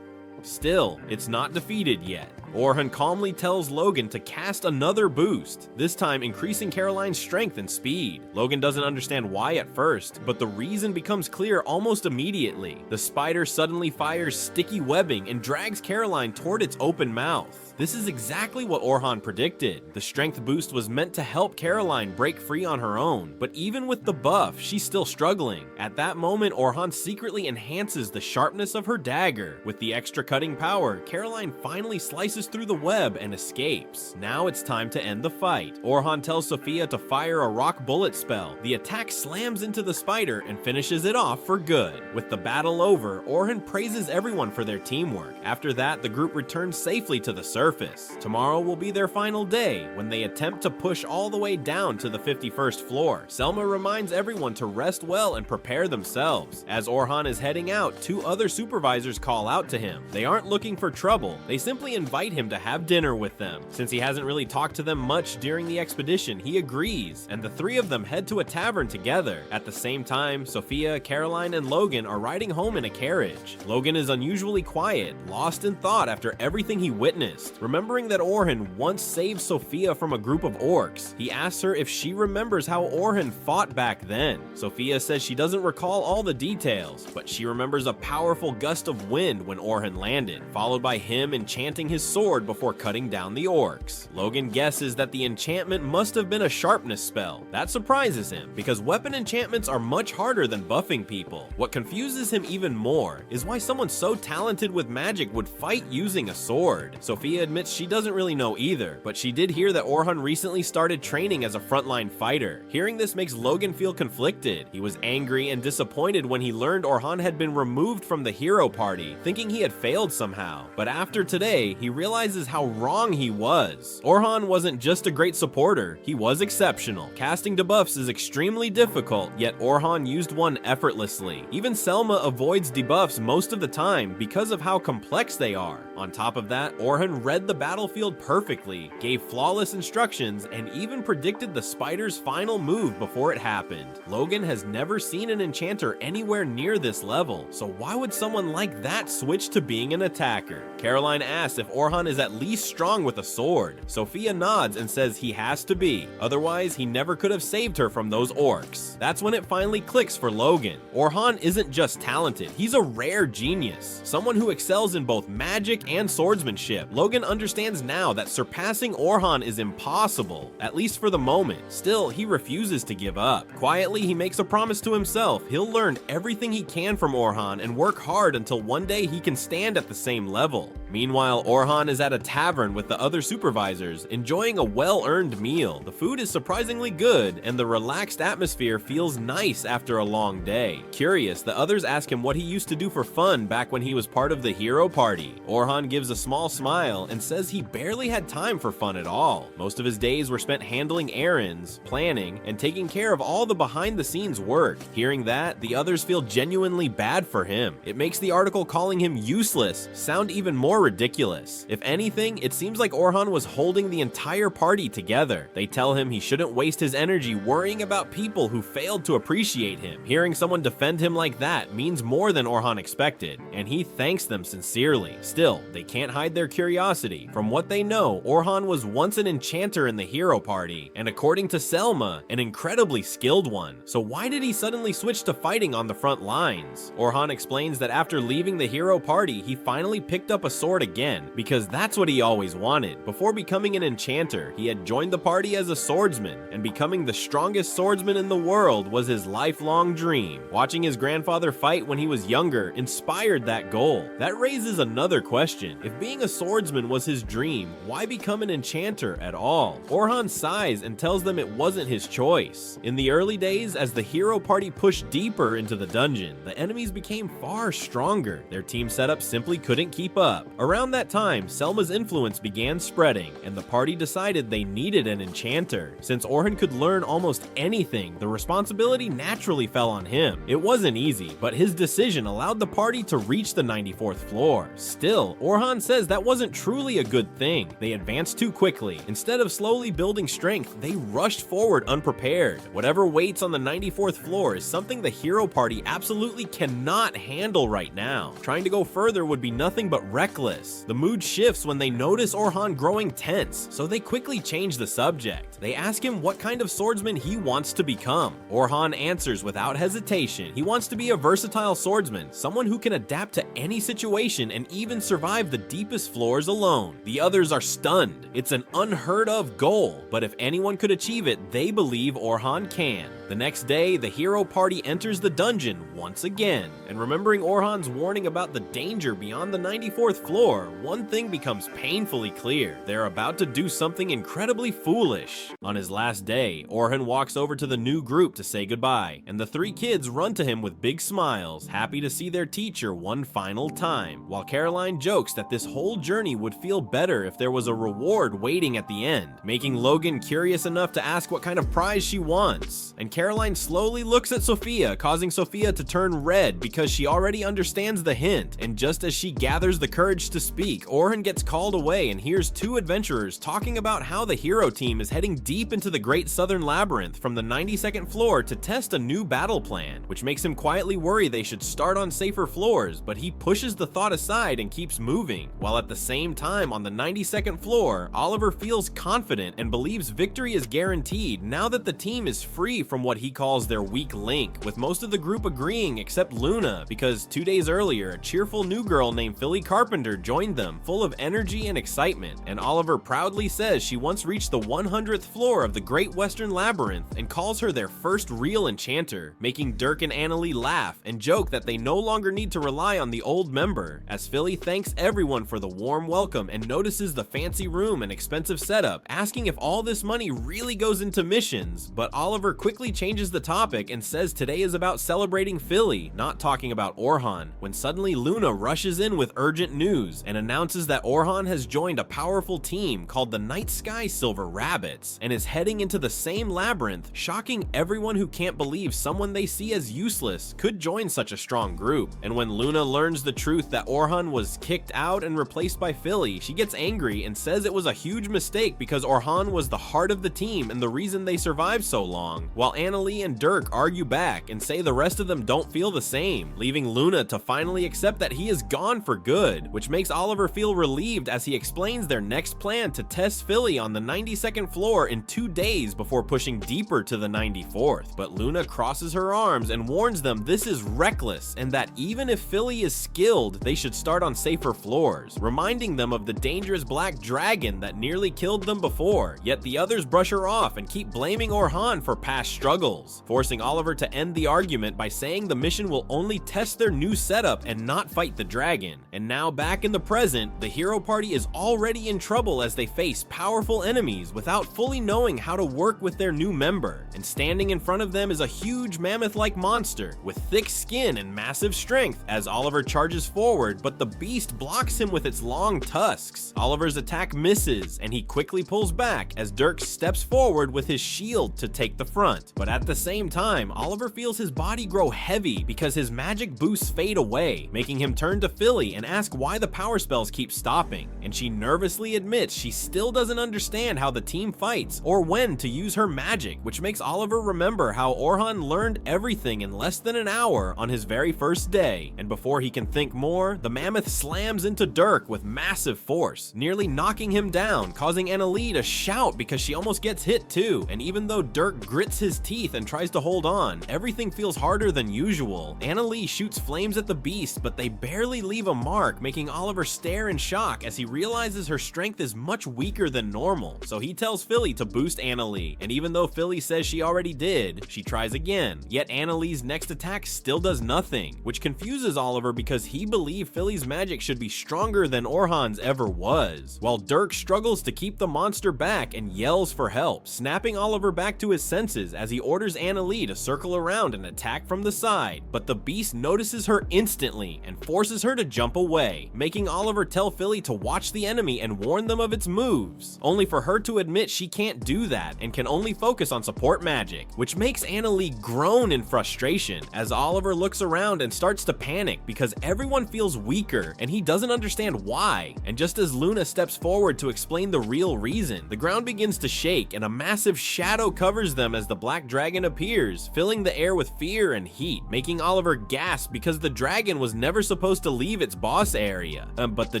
Still, it's not defeated yet. Orhan calmly tells Logan to cast another boost, this time increasing Caroline's strength and speed. Logan doesn't understand why at first, but the reason becomes clear almost immediately. The spider suddenly fires sticky webbing and drags Caroline toward its open mouth. This is exactly what Orhan predicted. The strength boost was meant to help Caroline break free on her own, but even with the buff, she's still struggling. At that moment, Orhan secretly enhances the sharpness of her dagger. With the extra cutting power, Caroline finally slices through the web and escapes. Now it's time to end the fight. Orhan tells Sophia to fire a rock bullet spell. The attack slams into the spider and finishes it off for good. With the battle over, Orhan praises everyone for their teamwork. After that, the group returns safely to the surface. Tomorrow will be their final day when they attempt to push all the way down to the 51st floor. Selma reminds everyone to rest well and prepare themselves. As Orhan is heading out, 2 other supervisors call out to him. They aren't looking for trouble, they simply invite him to have dinner with them. Since he hasn't really talked to them much during the expedition, he agrees, and the 3 of them head to a tavern together. At the same time, Sophia, Caroline, and Logan are riding home in a carriage. Logan is unusually quiet, lost in thought after everything he witnessed. Remembering that Orhan once saved Sophia from a group of orcs, he asks her if she remembers how Orhan fought back then. Sophia says she doesn't recall all the details, but she remembers a powerful gust of wind when Orhan landed, followed by him enchanting his sword before cutting down the orcs. Logan guesses that the enchantment must have been a sharpness spell. That surprises him, because weapon enchantments are much harder than buffing people. What confuses him even more is why someone so talented with magic would fight using a sword. Sophia admits she doesn't really know either, but she did hear that Orhan recently started training as a frontline fighter. Hearing this makes Logan feel conflicted. He was angry and disappointed when he learned Orhan had been removed from the hero party, thinking he had failed somehow. But after today, he realizes how wrong he was. Orhan wasn't just a great supporter, he was exceptional. Casting debuffs is extremely difficult, yet Orhan used one effortlessly. Even Selma avoids debuffs most of the time because of how complex they are. On top of that, Orhan read the battlefield perfectly, gave flawless instructions, and even predicted the spider's final move before it happened. Logan has never seen an enchanter anywhere near this level, so why would someone like that switch to being an attacker? Caroline asks if Orhan is at least strong with a sword. Sophia nods and says he has to be, otherwise he never could have saved her from those orcs. That's when it finally clicks for Logan. Orhan isn't just talented, he's a rare genius, someone who excels in both magic and swordsmanship. Logan understands now that surpassing Orhan is impossible, at least for the moment. Still, he refuses to give up. Quietly, he makes a promise to himself. He'll learn everything he can from Orhan and work hard until one day he can stand at the same level. Meanwhile, Orhan is at a tavern with the other supervisors, enjoying a well-earned meal. The food is surprisingly good, and the relaxed atmosphere feels nice after a long day. Curious, the others ask him what he used to do for fun back when he was part of the hero party. Orhan gives a small smile and says he barely had time for fun at all. Most of his days were spent handling errands, planning, and taking care of all the behind-the-scenes work. Hearing that, the others feel genuinely bad for him. It makes the article calling him useless sound even more ridiculous. If anything, it seems like Orhan was holding the entire party together. They tell him he shouldn't waste his energy worrying about people who failed to appreciate him. Hearing someone defend him like that means more than Orhan expected, and he thanks them sincerely. Still, they can't hide their curiosity. From what they know, Orhan was once an enchanter in the hero party, and according to Selma, an incredibly skilled one. So why did he suddenly switch to fighting on the front lines? Orhan explains that after leaving the hero party, he finally picked up a sword again, because that's what he always wanted. Before becoming an enchanter, he had joined the party as a swordsman, and becoming the strongest swordsman in the world was his lifelong dream. Watching his grandfather fight when he was younger inspired that goal. That raises another question. If being a swordsman was his dream, why become an enchanter at all? Orhan sighs and tells them it wasn't his choice. In the early days, as the hero party pushed deeper into the dungeon, the enemies became far stronger. Their team setup simply couldn't keep up. Around that time, Selma's influence began spreading, and the party decided they needed an enchanter. Since Orhan could learn almost anything, the responsibility naturally fell on him. It wasn't easy, but his decision allowed the party to reach the 94th floor. Still, Orhan says that wasn't truly a good thing. They advanced too quickly. Instead of slowly building strength, they rushed forward unprepared. Whatever waits on the 94th floor is something the hero party absolutely cannot handle right now. Trying to go further would be nothing but reckless. The mood shifts when they notice Orhan growing tense, so they quickly change the subject. They ask him what kind of swordsman he wants to become. Orhan answers without hesitation. He wants to be a versatile swordsman, someone who can adapt to any situation and even survive the deepest floors alone. The others are stunned. It's an unheard of goal, but if anyone could achieve it, they believe Orhan can. The next day, the hero party enters the dungeon once again, and remembering Orhan's warning about the danger beyond the 94th floor, one thing becomes painfully clear. They're about to do something incredibly foolish. On his last day, Orhan walks over to the new group to say goodbye, and the three kids run to him with big smiles, happy to see their teacher one final time, while Caroline jokes that this whole journey would feel better if there was a reward waiting at the end, making Logan curious enough to ask what kind of prize she wants. And Caroline slowly looks at Sophia, causing Sophia to turn red because she already understands the hint, and just as she gathers the courage to speak, Orhan gets called away and hears two adventurers talking about how the hero team is heading deep into the Great Southern Labyrinth from the 92nd floor to test a new battle plan, which makes him quietly worry they should start on safer floors, but he pushes the thought aside and keeps moving, while at the same time on the 92nd floor, Oliver feels confident and believes victory is guaranteed now that the team is free from what he calls their weak link, with most of the group agreeing except Luna, because 2 days earlier, a cheerful new girl named Philly Carpenter joined them, full of energy and excitement, and Oliver proudly says she once reached the 100th floor of the Great Western Labyrinth and calls her their first real enchanter, making Dirk and Annalie laugh and joke that they no longer need to rely on the old member, as Philly thanks everyone for the warm welcome and notices the fancy room and expensive setup, asking if all this money really goes into missions, but Oliver quickly changes the topic and says today is about celebrating Philly, not talking about Orhan, when suddenly Luna rushes in with urgent news and announces that Orhan has joined a powerful team called the Night Sky Silver Rabbits and is heading into the same labyrinth, shocking everyone who can't believe someone they see as useless could join such a strong group. And when Luna learns the truth that Orhan was kicked out and replaced by Philly, she gets angry and says it was a huge mistake because Orhan was the heart of the team and the reason they survived so long, while Annalie and Dirk argue back and say the rest of them don't feel the same, leaving Luna to finally accept that he is gone for good, which makes Oliver feel relieved as he explains their next plan to test Philly on the 92nd floor in 2 days before pushing deeper to the 94th. But Luna crosses her arms and warns them this is reckless and that even if Philly is skilled, they should start on safer floors, reminding them of the dangerous black dragon that nearly killed them before, yet the others brush her off and keep blaming Orhan for past struggles, forcing Oliver to end the argument by saying the mission will only test their new setup and not fight the dragon. And now back in the present, the hero party is already in trouble as they face powerful enemies without fully knowing how to work with their new member, and standing in front of them is a huge mammoth-like monster with thick skin and massive strength as Oliver charges forward, but the beast blocks him with its long tusks. Oliver's attack misses and he quickly pulls back as Dirk steps forward with his shield to take the front, but But at the same time, Oliver feels his body grow heavy because his magic boosts fade away, making him turn to Philly and ask why the power spells keep stopping. And she nervously admits she still doesn't understand how the team fights or when to use her magic, which makes Oliver remember how Orhan learned everything in less than an hour on his very first day. And before he can think more, the mammoth slams into Dirk with massive force, nearly knocking him down, causing Annalie to shout because she almost gets hit too. And even though Dirk grits his teeth and tries to hold on, everything feels harder than usual. Annalie shoots flames at the beast, but they barely leave a mark, making Oliver stare in shock as he realizes her strength is much weaker than normal. So he tells Philly to boost Annalie, and even though Philly says she already did, she tries again. Yet Annalie's next attack still does nothing, which confuses Oliver because he believed Philly's magic should be stronger than Orhan's ever was. While Dirk struggles to keep the monster back and yells for help, snapping Oliver back to his senses as he orders Annalie to circle around and attack from the side. But the beast notices her instantly and forces her to jump away, making Oliver tell Philly to watch the enemy and warn them of its moves, only for her to admit she can't do that and can only focus on support magic, which makes Annalie groan in frustration as Oliver looks around and starts to panic because everyone feels weaker and he doesn't understand why. And just as Luna steps forward to explain the real reason, the ground begins to shake and a massive shadow covers them as the black dragon appears, filling the air with fear and heat, making Oliver gasp because the dragon was never supposed to leave its boss area. But the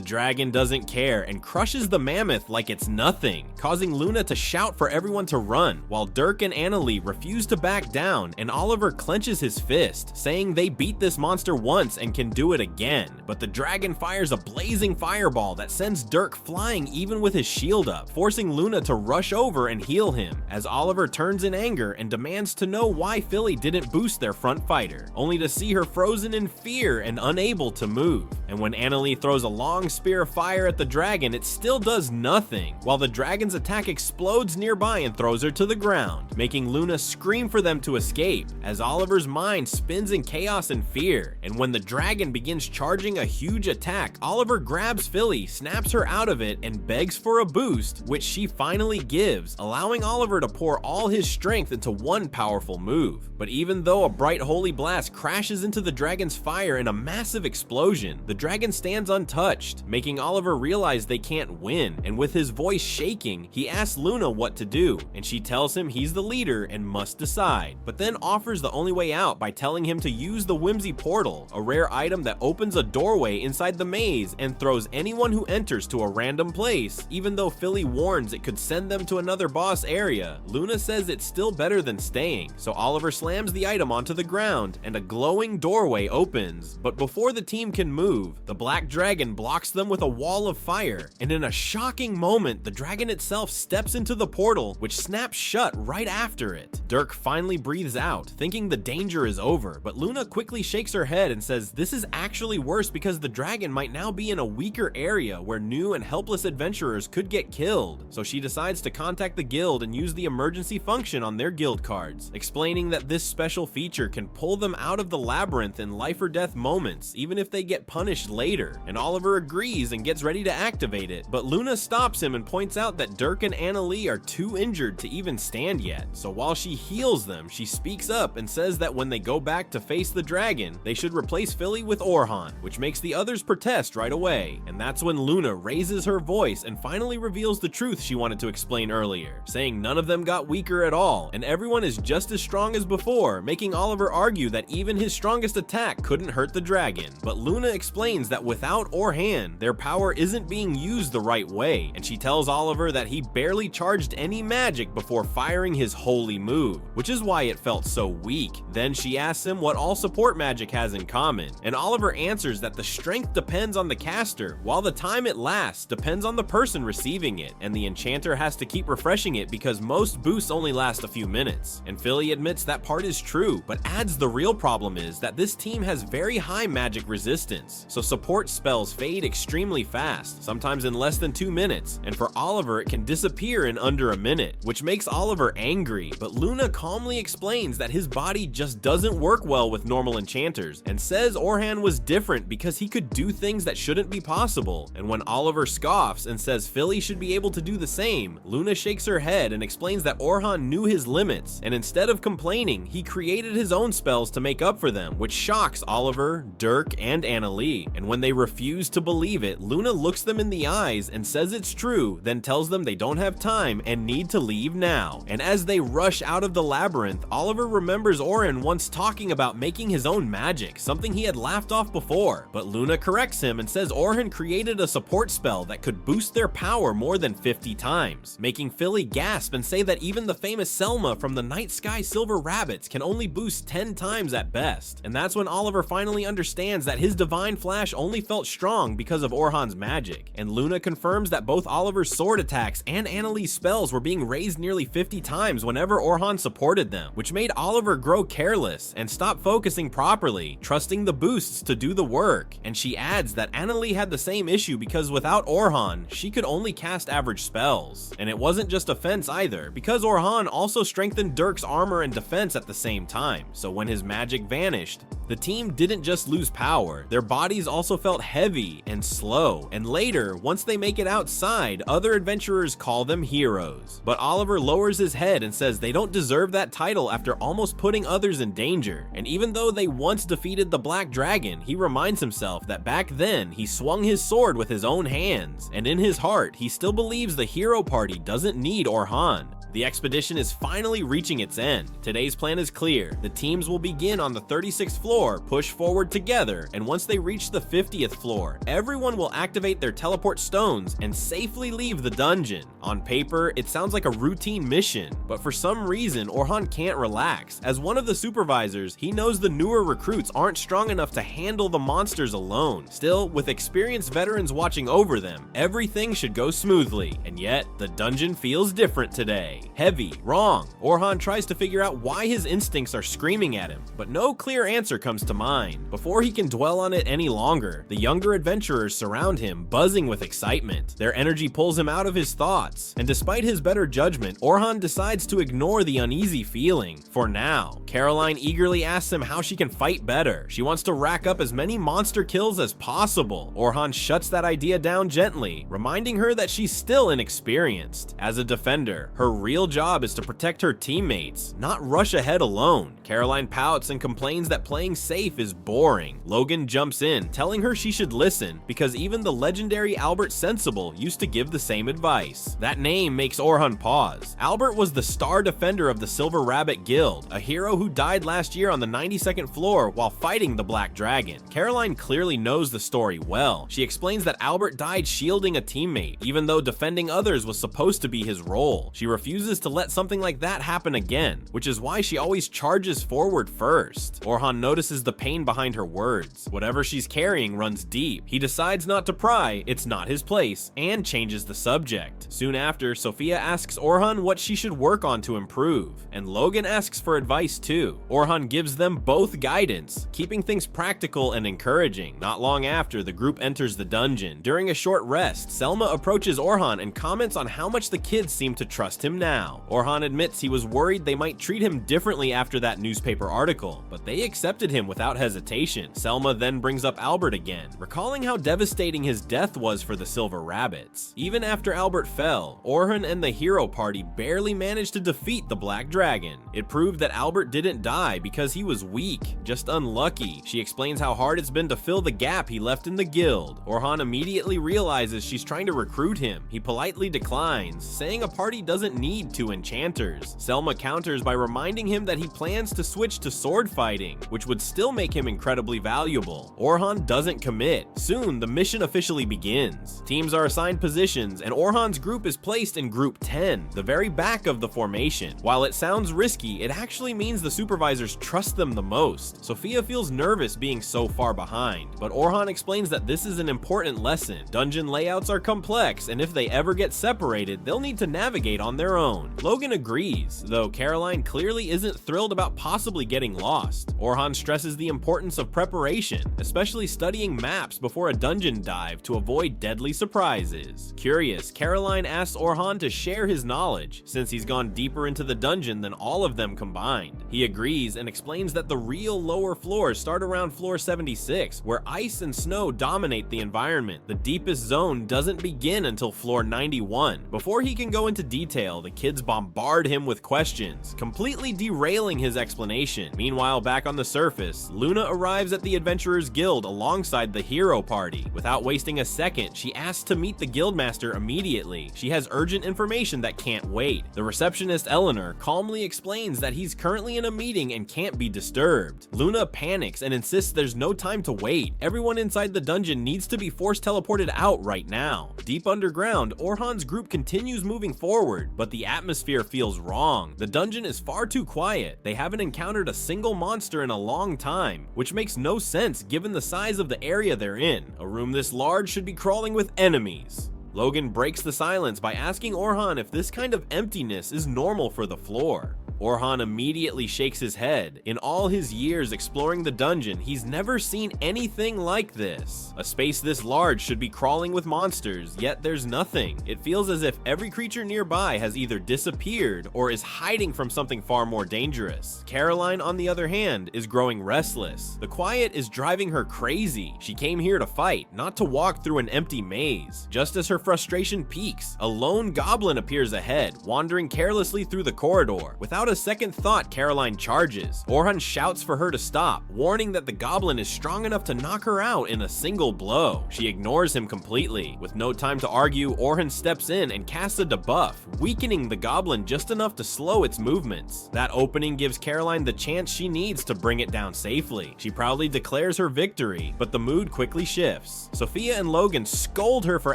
dragon doesn't care and crushes the mammoth like it's nothing, causing Luna to shout for everyone to run, while Dirk and Annalie refuse to back down, and Oliver clenches his fist, saying they beat this monster once and can do it again. But the dragon fires a blazing fireball that sends Dirk flying even with his shield up, forcing Luna to rush over and heal him, as Oliver turns in anger and demands to know why Philly didn't boost their front fighter, only to see her frozen in fear and unable to move. And when Annalie throws a long spear of fire at the dragon, it still does nothing, while the dragon's attack explodes nearby and throws her to the ground, making Luna scream for them to escape, as Oliver's mind spins in chaos and fear. And when the dragon begins charging a huge attack, Oliver grabs Philly, snaps her out of it, and begs for a boost, which she finally gives, allowing Oliver to pour all his strength into one powerful move. But even though a bright holy blast crashes into the dragon's fire in a massive explosion, the dragon stands untouched, making Oliver realize they can't win, and with his voice shaking, he asks Luna what to do, and she tells him he's the leader and must decide, but then offers the only way out by telling him to use the Whimsy Portal, a rare item that opens a doorway inside the maze and throws anyone who enters to a random place. Even though Philly warns it could send them to another boss area, Luna says it's still better than staying, so Oliver slams the item onto the ground and a glowing doorway opens. But before the team can move, the black dragon blocks them with a wall of fire, and in a shocking moment, the dragon itself steps into the portal, which snaps shut right after it. Dirk finally breathes out, thinking the danger is over, but Luna quickly shakes her head and says this is actually worse because the dragon might now be in a weaker area where new and helpless adventurers could get killed. So she decides to contact the guild and use the emergency function on their guild cards, explaining that this special feature can pull them out of the labyrinth in life or death moments, even if they get punished later. And Oliver agrees and gets ready to activate it, but Luna stops him and points out that Dirk and Annalie are too injured to even stand yet. So while she heals them, she speaks up and says that when they go back to face the dragon, they should replace Philly with Orhan, which makes the others protest right away. And that's when Luna raises her voice and finally reveals the truth she wanted to explain earlier, saying none of them got weaker at all, and everyone is just as strong as before, making Oliver argue that even his strongest attack couldn't hurt the dragon. But Luna explains that without Orhan, their power isn't being used the right way, and she tells Oliver that he barely charged any magic before firing his holy move, which is why it felt so weak. Then she asks him what all support magic has in common, and Oliver answers that the strength depends on the caster, while the time it lasts depends on the person receiving it, and the enchanter has to keep refreshing it because most boosts only last a few minutes. And Philly admits that part is true, but adds the real problem is that this team has very high magic resistance, so support spells fade extremely fast, sometimes in less than 2 minutes, and for Oliver it can disappear in under a minute, which makes Oliver angry. But Luna calmly explains that his body just doesn't work well with normal enchanters, and says Orhan was different because he could do things that shouldn't be possible. And when Oliver scoffs and says Philly should be able to do the same, Luna shakes her head and explains that Orhan knew his limits, once, and instead of complaining, he created his own spells to make up for them, which shocks Oliver, Dirk, and Annalie. And when they refuse to believe it, Luna looks them in the eyes and says it's true, then tells them they don't have time and need to leave now. And as they rush out of the labyrinth, Oliver remembers Orhun once talking about making his own magic, something he had laughed off before. But Luna corrects him and says Orhun created a support spell that could boost their power more than 50 times, making Philly gasp and say that even the famous Selma from the Night Sky Silver Rabbits can only boost 10 times at best. And that's when Oliver finally understands that his divine flash only felt strong because of Orhan's magic. And Luna confirms that both Oliver's sword attacks and Annalie's spells were being raised nearly 50 times whenever Orhan supported them, which made Oliver grow careless and stop focusing properly, trusting the boosts to do the work. And she adds that Annalie had the same issue because without Orhan, she could only cast average spells. And it wasn't just offense either, because Orhan also strengthened Dirk's armor and defense at the same time, so when his magic vanished, the team didn't just lose power, their bodies also felt heavy and slow, and later, once they make it outside, other adventurers call them heroes. But Oliver lowers his head and says they don't deserve that title after almost putting others in danger, and even though they once defeated the Black Dragon, he reminds himself that back then, he swung his sword with his own hands, and in his heart, he still believes the hero party doesn't need Orhan. The expedition is finally reaching its end. Today's plan is clear. The teams will begin on the 36th floor, push forward together, and once they reach the 50th floor, everyone will activate their teleport stones and safely leave the dungeon. On paper, it sounds like a routine mission, but for some reason, Orhan can't relax. As one of the supervisors, he knows the newer recruits aren't strong enough to handle the monsters alone. Still, with experienced veterans watching over them, everything should go smoothly, and yet, the dungeon feels different today. Heavy, wrong. Orhan tries to figure out why his instincts are screaming at him, but no clear answer comes to mind. Before he can dwell on it any longer, the younger adventurers surround him, buzzing with excitement. Their energy pulls him out of his thoughts, and despite his better judgment, Orhan decides to ignore the uneasy feeling. For now, Caroline eagerly asks him how she can fight better. She wants to rack up as many monster kills as possible. Orhan shuts that idea down gently, reminding her that she's still inexperienced. As a defender, her real job is to protect her teammates, not rush ahead alone. Caroline pouts and complains that playing safe is boring. Logan jumps in, telling her she should listen, because even the legendary Albert Sensible used to give the same advice. That name makes Orhun pause. Albert was the star defender of the Silver Rabbit Guild, a hero who died last year on the 92nd floor while fighting the Black Dragon. Caroline clearly knows the story well. She explains that Albert died shielding a teammate, even though defending others was supposed to be his role. She refuses to let something like that happen again, which is why she always charges forward first. Orhan notices the pain behind her words. Whatever she's carrying runs deep. He decides not to pry, it's not his place, and changes the subject. Soon after, Sophia asks Orhan what she should work on to improve, and Logan asks for advice too. Orhan gives them both guidance, keeping things practical and encouraging. Not long after, the group enters the dungeon. During a short rest, Selma approaches Orhan and comments on how much the kids seem to trust him now. Orhan admits he was worried they might treat him differently after that newspaper article, but they accepted him without hesitation. Selma then brings up Albert again, recalling how devastating his death was for the Silver Rabbits. Even after Albert fell, Orhun and the hero party barely managed to defeat the Black Dragon. It proved that Albert didn't die because he was weak, just unlucky. She explains how hard it's been to fill the gap he left in the guild. Orhan immediately realizes she's trying to recruit him. He politely declines, saying a party doesn't need two enchanters. Selma counters by reminding him that he plans to switch to sword fighting, which would still make him incredibly valuable. Orhan doesn't commit. Soon, the mission officially begins. Teams are assigned positions, and Orhan's group is placed in Group 10, the very back of the formation. While it sounds risky, it actually means the supervisors trust them the most. Sophia feels nervous being so far behind, but Orhan explains that this is an important lesson. Dungeon layouts are complex, and if they ever get separated, they'll need to navigate on their own. Logan agrees, though Caroline clearly isn't thrilled about possibly getting lost. Orhan stresses the importance of preparation, especially studying maps before a dungeon dive to avoid deadly surprises. Curious, Caroline asks Orhan to share his knowledge, since he's gone deeper into the dungeon than all of them combined. He agrees and explains that the real lower floors start around floor 76, where ice and snow dominate the environment. The deepest zone doesn't begin until floor 91. Before he can go into detail, the kids bombard him with questions, completely derailing his explanation. Meanwhile, back on the surface, Luna arrives at the Adventurers Guild alongside the hero party. Without wasting a second, she asks to meet the guildmaster immediately. She has urgent information that can't wait. The receptionist Eleanor calmly explains that he's currently in a meeting and can't be disturbed. Luna panics and insists there's no time to wait. Everyone inside the dungeon needs to be force teleported out right now. Deep underground, Orhan's group continues moving forward, but the atmosphere feels wrong. The dungeon is far too quiet. They haven't encountered a single monster in a long time, which makes no sense given the size of the area they're in. A room this large should be crawling with enemies. Logan breaks the silence by asking Orhan if this kind of emptiness is normal for the floor. Orhan immediately shakes his head. In all his years exploring the dungeon, he's never seen anything like this. A space this large should be crawling with monsters, yet there's nothing. It feels as if every creature nearby has either disappeared or is hiding from something far more dangerous. Caroline, on the other hand, is growing restless. The quiet is driving her crazy. She came here to fight, not to walk through an empty maze. Just as her frustration peaks, a lone goblin appears ahead, wandering carelessly through the corridor. Without a second thought, Caroline charges. Orhan shouts for her to stop, warning that the goblin is strong enough to knock her out in a single blow. She ignores him completely. With no time to argue, Orhan steps in and casts a debuff, weakening the goblin just enough to slow its movements. That opening gives Caroline the chance she needs to bring it down safely. She proudly declares her victory, but the mood quickly shifts. Sophia and Logan scold her for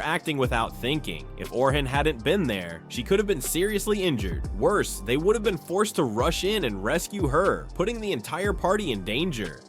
acting without thinking. If Orhan hadn't been there, she could have been seriously injured. Worse, they would have been forced to rush in and rescue her, putting the entire party in danger.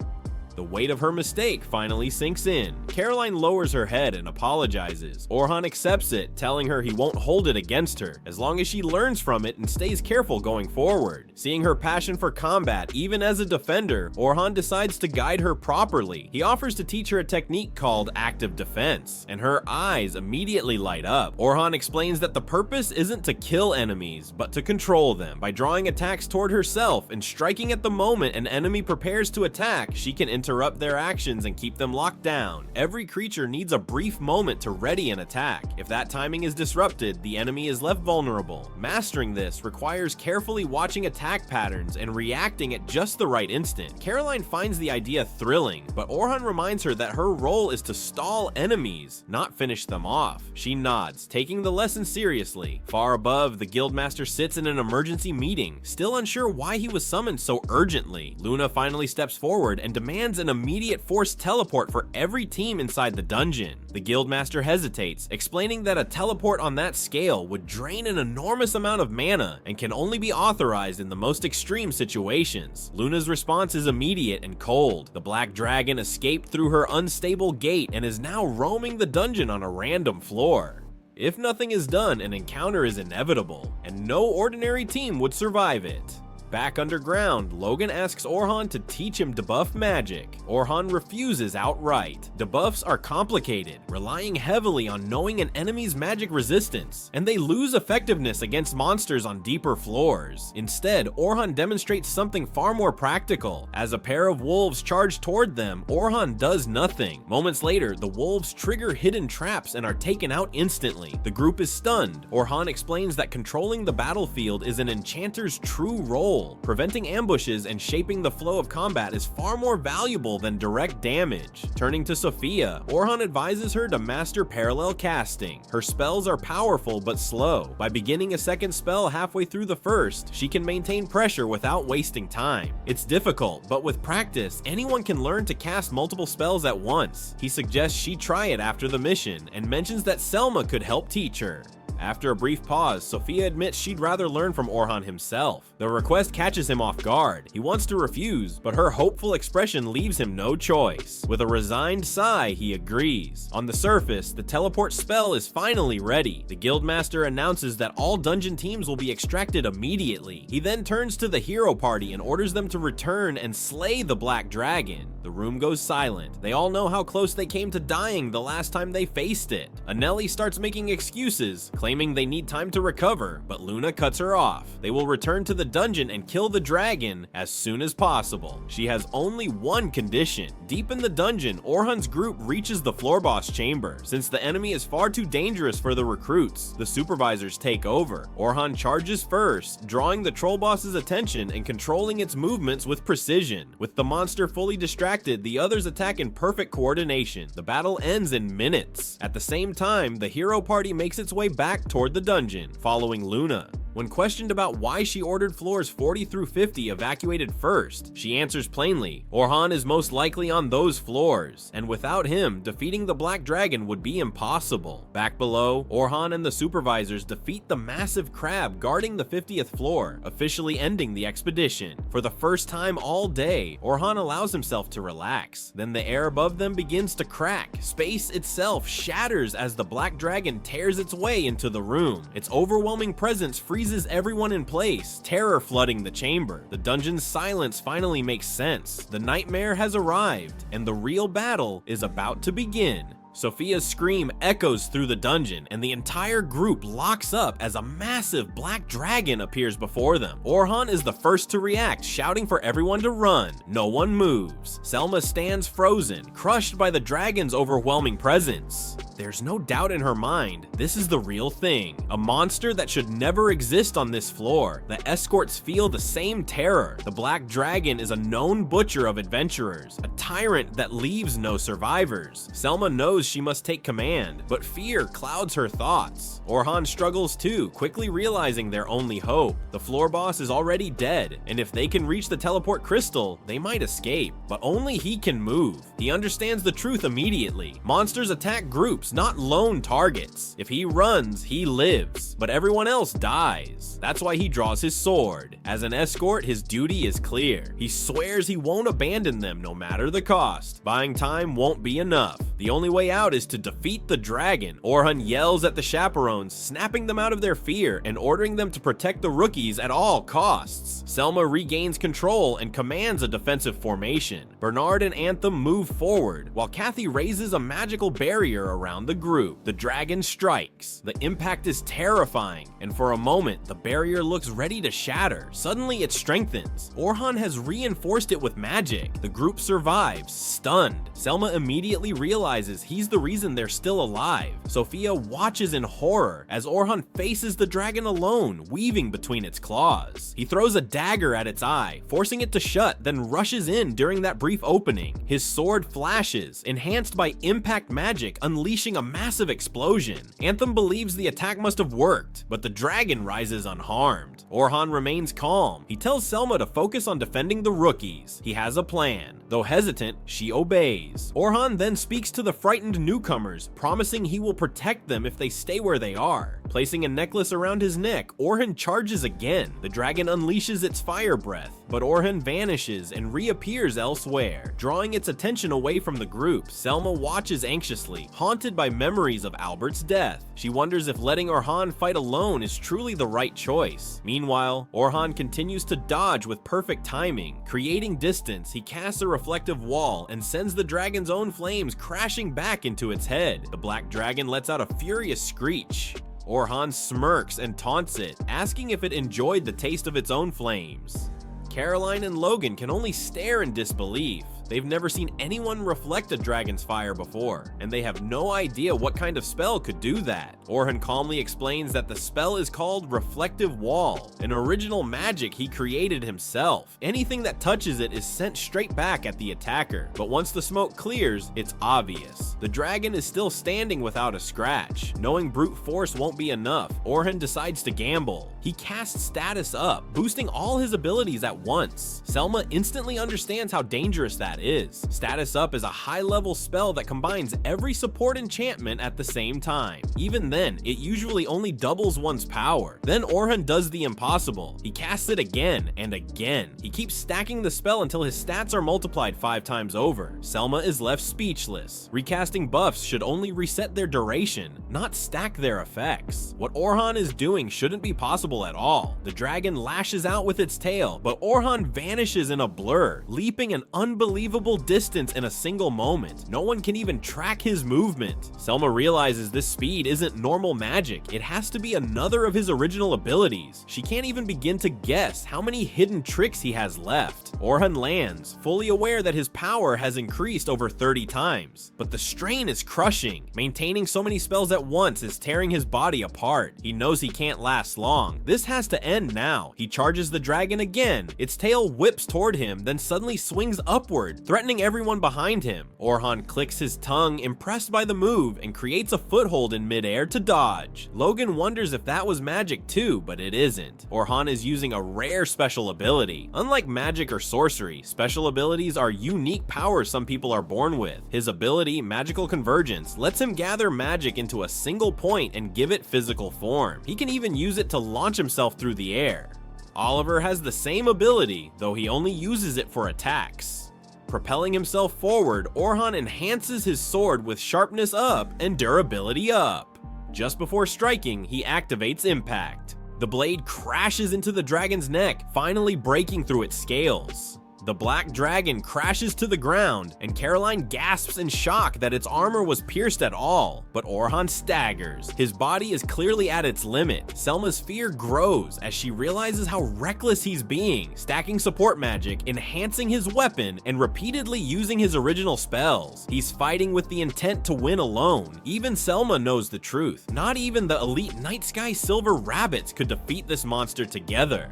The weight of her mistake finally sinks in. Caroline lowers her head and apologizes. Orhan accepts it, telling her he won't hold it against her, as long as she learns from it and stays careful going forward. Seeing her passion for combat, even as a defender, Orhan decides to guide her properly. He offers to teach her a technique called active defense, and her eyes immediately light up. Orhan explains that the purpose isn't to kill enemies, but to control them. By drawing attacks toward herself and striking at the moment an enemy prepares to attack, she can interrupt their actions and keep them locked down. Every creature needs a brief moment to ready an attack. If that timing is disrupted, the enemy is left vulnerable. Mastering this requires carefully watching attack patterns and reacting at just the right instant. Caroline finds the idea thrilling, but Orhan reminds her that her role is to stall enemies, not finish them off. She nods, taking the lesson seriously. Far above, the guildmaster sits in an emergency meeting, still unsure why he was summoned so urgently. Luna finally steps forward and demands an immediate forced teleport for every team inside the dungeon. The guildmaster hesitates, explaining that a teleport on that scale would drain an enormous amount of mana and can only be authorized in the most extreme situations. Luna's response is immediate and cold. The black dragon escaped through her unstable gate and is now roaming the dungeon on a random floor. If nothing is done, an encounter is inevitable, and no ordinary team would survive it. Back underground, Logan asks Orhan to teach him debuff magic. Orhan refuses outright. Debuffs are complicated, relying heavily on knowing an enemy's magic resistance, and they lose effectiveness against monsters on deeper floors. Instead, Orhan demonstrates something far more practical. As a pair of wolves charge toward them, Orhan does nothing. Moments later, the wolves trigger hidden traps and are taken out instantly. The group is stunned. Orhan explains that controlling the battlefield is an enchanter's true role. Preventing ambushes and shaping the flow of combat is far more valuable than direct damage. Turning to Sophia, Orhan advises her to master parallel casting. Her spells are powerful but slow. By beginning a second spell halfway through the first, she can maintain pressure without wasting time. It's difficult, but with practice, anyone can learn to cast multiple spells at once. He suggests she try it after the mission and mentions that Selma could help teach her. After a brief pause, Sophia admits she'd rather learn from Orhan himself. The request catches him off guard. He wants to refuse, but her hopeful expression leaves him no choice. With a resigned sigh, he agrees. On the surface, the teleport spell is finally ready. The guildmaster announces that all dungeon teams will be extracted immediately. He then turns to the hero party and orders them to return and slay the black dragon. The room goes silent. They all know how close they came to dying the last time they faced it. Anelli starts making excuses, claiming claiming they need time to recover, but Luna cuts her off. They will return to the dungeon and kill the dragon as soon as possible. She has only one condition. Deep in the dungeon, Orhun's group reaches the floor boss chamber. Since the enemy is far too dangerous for the recruits, the supervisors take over. Orhan charges first, drawing the troll boss's attention and controlling its movements with precision. With the monster fully distracted, the others attack in perfect coordination. The battle ends in minutes. At the same time, the hero party makes its way back toward the dungeon, following Luna. When questioned about why she ordered floors 40 through 50 evacuated first, she answers plainly, Orhan is most likely on those floors, and without him, defeating the Black Dragon would be impossible. Back below, Orhan and the supervisors defeat the massive crab guarding the 50th floor, officially ending the expedition. For the first time all day, Orhan allows himself to relax. Then the air above them begins to crack. Space itself shatters as the Black Dragon tears its way into the room. Its overwhelming presence freezes everyone in place, terror flooding the chamber. The dungeon's silence finally makes sense. The nightmare has arrived, and the real battle is about to begin. Sophia's scream echoes through the dungeon, and the entire group locks up as a massive black dragon appears before them. Orhan is the first to react, shouting for everyone to run. No one moves. Selma stands frozen, crushed by the dragon's overwhelming presence. There's no doubt in her mind, this is the real thing. A monster that should never exist on this floor. The escorts feel the same terror. The Black Dragon is a known butcher of adventurers, a tyrant that leaves no survivors. Selma knows she must take command, but fear clouds her thoughts. Orhan struggles too, quickly realizing their only hope. The floor boss is already dead, and if they can reach the teleport crystal, they might escape. But only he can move. He understands the truth immediately. Monsters attack groups, not lone targets. If he runs, he lives, but everyone else dies. That's why he draws his sword. As an escort, his duty is clear. He swears he won't abandon them no matter the cost. Buying time won't be enough. The only way out is to defeat the dragon. Orhun yells at the chaperones, snapping them out of their fear and ordering them to protect the rookies at all costs. Selma regains control and commands a defensive formation. Bernard and Anthem move forward, while Kathy raises a magical barrier around the group. The dragon strikes. The impact is terrifying, and for a moment, the barrier looks ready to shatter. Suddenly, it strengthens. Orhan has reinforced it with magic. The group survives, stunned. Selma immediately realizes he's the reason they're still alive. Sophia watches in horror as Orhan faces the dragon alone, weaving between its claws. He throws a dagger at its eye, forcing it to shut, then rushes in during that brief opening. His sword flashes, enhanced by impact magic, unleashing a massive explosion. Anthem believes the attack must have worked, but the dragon rises unharmed. Orhan remains calm. He tells Selma to focus on defending the rookies. He has a plan. Though hesitant, she obeys. Orhan then speaks to the frightened newcomers, promising he will protect them if they stay where they are. Placing a necklace around his neck, Orhan charges again. The dragon unleashes its fire breath, but Orhan vanishes and reappears elsewhere, drawing its attention away from the group. Selma watches anxiously, haunted by memories of Albert's death. She wonders if letting Orhan fight alone is truly the right choice. Meanwhile, Orhan continues to dodge with perfect timing. Creating distance, he casts a reflective wall and sends the dragon's own flames crashing back into its head. The black dragon lets out a furious screech. Orhan smirks and taunts it, asking if it enjoyed the taste of its own flames. Caroline and Logan can only stare in disbelief. They've never seen anyone reflect a dragon's fire before, and they have no idea what kind of spell could do that. Orhun calmly explains that the spell is called Reflective Wall, an original magic he created himself. Anything that touches it is sent straight back at the attacker, but once the smoke clears, it's obvious. The dragon is still standing without a scratch. Knowing brute force won't be enough, Orhun decides to gamble. He casts Status Up, boosting all his abilities at once. Selma instantly understands how dangerous that is. Status Up is a high-level spell that combines every support enchantment at the same time. Even then, it usually only doubles one's power. Then Orhun does the impossible. He casts it again and again. He keeps stacking the spell until his stats are multiplied 5 times over. Selma is left speechless. Recasting buffs should only reset their duration, not stack their effects. What Orhan is doing shouldn't be possible at all. The dragon lashes out with its tail, but Orhan vanishes in a blur, leaping an unbelievable unbelievable distance in a single moment. No one can even track his movement. Selma realizes this speed isn't normal magic, it has to be another of his original abilities. She can't even begin to guess how many hidden tricks he has left. Orhun lands, fully aware that his power has increased over 30 times. But the strain is crushing. Maintaining so many spells at once is tearing his body apart. He knows he can't last long. This has to end now. He charges the dragon again. Its tail whips toward him, then suddenly swings upward, threatening everyone behind him. Orhan clicks his tongue, impressed by the move, and creates a foothold in midair to dodge. Logan wonders if that was magic too, but it isn't. Orhan is using a rare special ability. Unlike magic or sorcery, special abilities are unique powers some people are born with. His ability, Magical Convergence, lets him gather magic into a single point and give it physical form. He can even use it to launch himself through the air. Oliver has the same ability, though he only uses it for attacks. Propelling himself forward, Orhan enhances his sword with sharpness up and durability up. Just before striking, he activates Impact. The blade crashes into the dragon's neck, finally breaking through its scales. The black dragon crashes to the ground, and Caroline gasps in shock that its armor was pierced at all, but Orhan staggers. His body is clearly at its limit. Selma's fear grows as she realizes how reckless he's being, stacking support magic, enhancing his weapon, and repeatedly using his original spells. He's fighting with the intent to win alone. Even Selma knows the truth. Not even the elite Night Sky Silver Rabbits could defeat this monster together.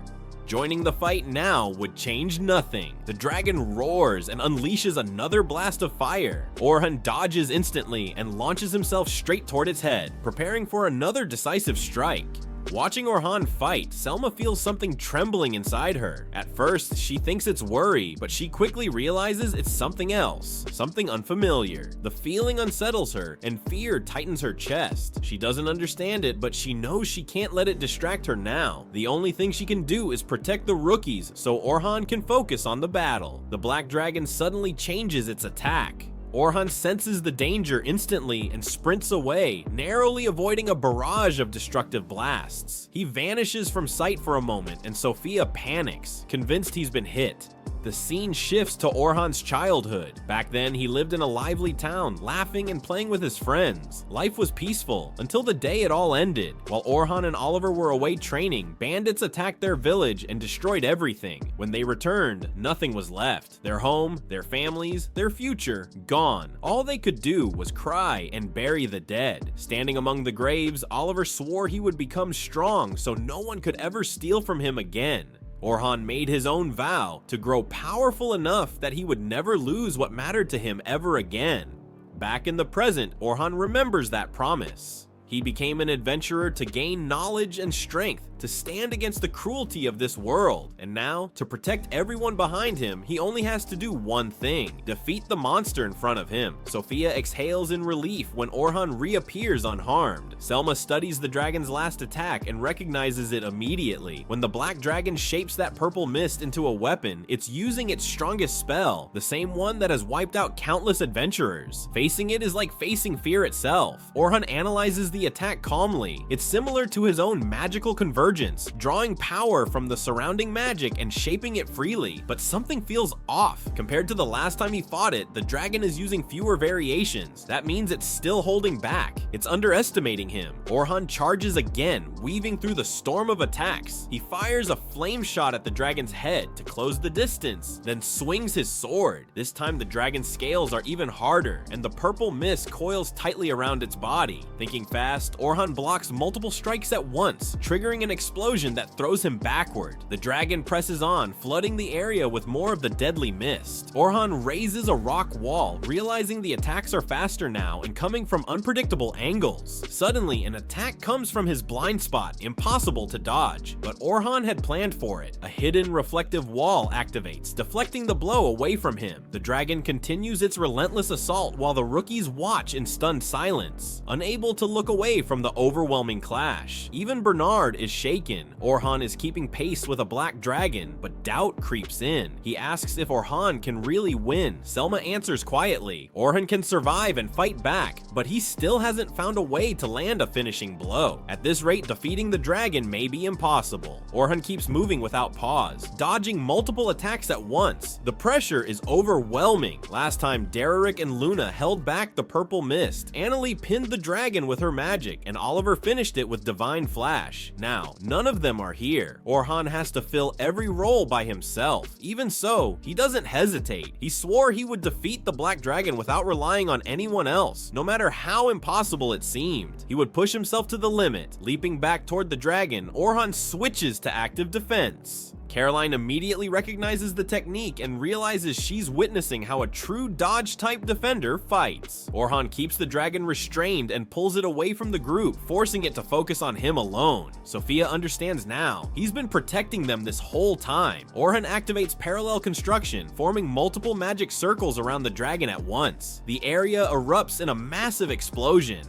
Joining the fight now would change nothing. The dragon roars and unleashes another blast of fire. Orhun dodges instantly and launches himself straight toward its head, preparing for another decisive strike. Watching Orhan fight, Selma feels something trembling inside her. At first, she thinks it's worry, but she quickly realizes it's something else, something unfamiliar. The feeling unsettles her, and fear tightens her chest. She doesn't understand it, but she knows she can't let it distract her now. The only thing she can do is protect the rookies so Orhan can focus on the battle. The black dragon suddenly changes its attack. Orhan senses the danger instantly and sprints away, narrowly avoiding a barrage of destructive blasts. He vanishes from sight for a moment, and Sophia panics, convinced he's been hit. The scene shifts to Orhan's childhood. Back then, he lived in a lively town, laughing and playing with his friends. Life was peaceful, until the day it all ended. While Orhan and Oliver were away training, bandits attacked their village and destroyed everything. When they returned, nothing was left. Their home, their families, their future, gone. All they could do was cry and bury the dead. Standing among the graves, Oliver swore he would become strong so no one could ever steal from him again. Orhan made his own vow to grow powerful enough that he would never lose what mattered to him ever again. Back in the present, Orhan remembers that promise. He became an adventurer to gain knowledge and strength, to stand against the cruelty of this world. And now, to protect everyone behind him, he only has to do one thing: defeat the monster in front of him. Sophia exhales in relief when Orhan reappears unharmed. Selma studies the dragon's last attack and recognizes it immediately. When the black dragon shapes that purple mist into a weapon, it's using its strongest spell, the same one that has wiped out countless adventurers. Facing it is like facing fear itself. Orhan analyzes the attack calmly. It's similar to his own magical convergence, drawing power from the surrounding magic and shaping it freely. But something feels off. Compared to the last time he fought it, the dragon is using fewer variations. That means it's still holding back. It's underestimating him. Orhan charges again, weaving through the storm of attacks. He fires a flame shot at the dragon's head to close the distance, then swings his sword. This time the dragon's scales are even harder, and the purple mist coils tightly around its body. Thinking fast, Orhan blocks multiple strikes at once, triggering an explosion that throws him backward. The dragon presses on, flooding the area with more of the deadly mist. Orhan raises a rock wall, realizing the attacks are faster now and coming from unpredictable angles. Suddenly, an attack comes from his blind spot, impossible to dodge, but Orhan had planned for it. A hidden reflective wall activates, deflecting the blow away from him. The dragon continues its relentless assault while the rookies watch in stunned silence, unable to look away from the overwhelming clash. Even Bernard is shaken shaken. Orhan is keeping pace with a black dragon, but doubt creeps in. He asks if Orhan can really win. Selma answers quietly. Orhan can survive and fight back, but he still hasn't found a way to land a finishing blow. At this rate, defeating the dragon may be impossible. Orhan keeps moving without pause, dodging multiple attacks at once. The pressure is overwhelming. Last time, Dererick and Luna held back the purple mist. Annalie pinned the dragon with her magic, and Oliver finished it with divine flash. Now, none of them are here. Orhan has to fill every role by himself. Even so, he doesn't hesitate. He swore he would defeat the black dragon without relying on anyone else, no matter how impossible it seemed. He would push himself to the limit. Leaping back toward the dragon, Orhan switches to active defense. Caroline immediately recognizes the technique and realizes she's witnessing how a true dodge-type defender fights. Orhan keeps the dragon restrained and pulls it away from the group, forcing it to focus on him alone. Sophia understands now. He's been protecting them this whole time. Orhan activates parallel construction, forming multiple magic circles around the dragon at once. The area erupts in a massive explosion.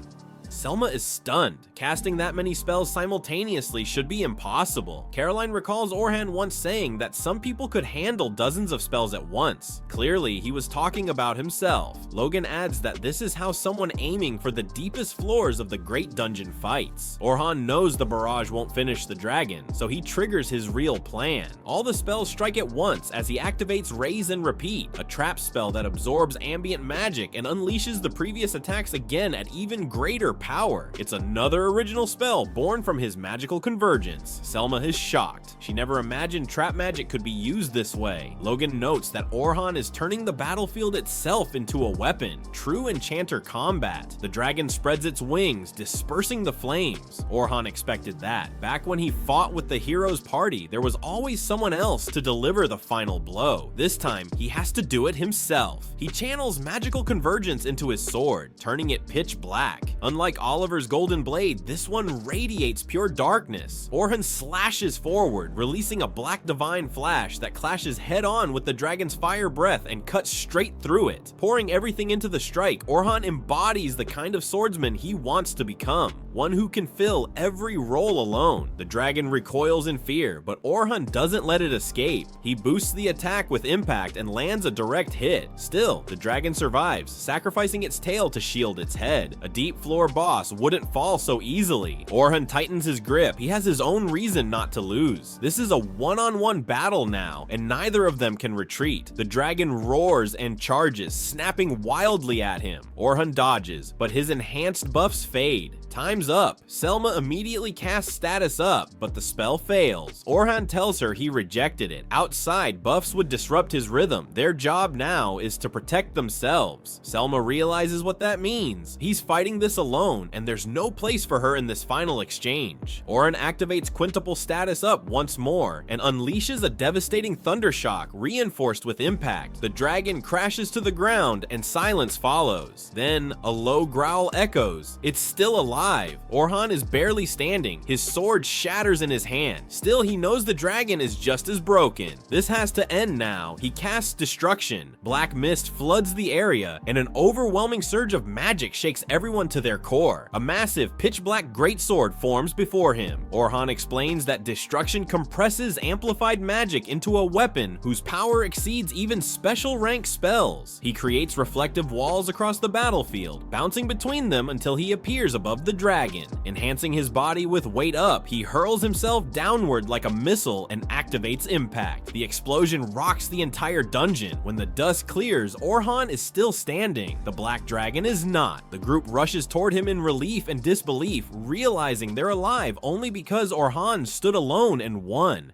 Selma is stunned. Casting that many spells simultaneously should be impossible. Caroline recalls Orhan once saying that some people could handle dozens of spells at once. Clearly, he was talking about himself. Logan adds that this is how someone aiming for the deepest floors of the Great Dungeon fights. Orhan knows the barrage won't finish the dragon, so he triggers his real plan. All the spells strike at once as he activates Raise and Repeat, a trap spell that absorbs ambient magic and unleashes the previous attacks again at even greater power. It's another original spell born from his magical convergence. Selma is shocked. She never imagined trap magic could be used this way. Logan notes that Orhan is turning the battlefield itself into a weapon. True enchanter combat. The dragon spreads its wings, dispersing the flames. Orhan expected that. Back when he fought with the hero's party, there was always someone else to deliver the final blow. This time, he has to do it himself. He channels magical convergence into his sword, turning it pitch black. Unlike Oliver's golden blade, this one radiates pure darkness. Orhun slashes forward, releasing a black divine flash that clashes head-on with the dragon's fire breath and cuts straight through it. Pouring everything into the strike, Orhan embodies the kind of swordsman he wants to become, one who can fill every role alone. The dragon recoils in fear, but Orhun doesn't let it escape. He boosts the attack with impact and lands a direct hit. Still, the dragon survives, sacrificing its tail to shield its head. A deep floor boss wouldn't fall so easily. Orhun tightens his grip. He has his own reason not to lose. This is a one-on-one battle now, and neither of them can retreat. The dragon roars and charges, snapping wildly at him. Orhun dodges, but his enhanced buffs fade. Time's up. Selma immediately casts status up, but the spell fails. Orhan tells her he rejected it. Outside, buffs would disrupt his rhythm. Their job now is to protect themselves. Selma realizes what that means. He's fighting this alone, and there's no place for her in this final exchange. Orhun activates quintuple status up once more, and unleashes a devastating thundershock, reinforced with impact. The dragon crashes to the ground, and silence follows. Then, a low growl echoes. It's still alive. Orhan is barely standing. His sword shatters in his hand. Still, he knows the dragon is just as broken. This has to end now. He casts destruction. Black mist floods the area, and an overwhelming surge of magic shakes everyone to their core. A massive pitch-black greatsword forms before him. Orhan explains that destruction compresses amplified magic into a weapon whose power exceeds even special rank spells. He creates reflective walls across the battlefield, bouncing between them until he appears above the dragon. Enhancing his body with weight up, he hurls himself downward like a missile and activates impact. The explosion rocks the entire dungeon. When the dust clears, Orhan is still standing. The black dragon is not. The group rushes toward him in relief and disbelief, realizing they're alive only because Orhan stood alone and won.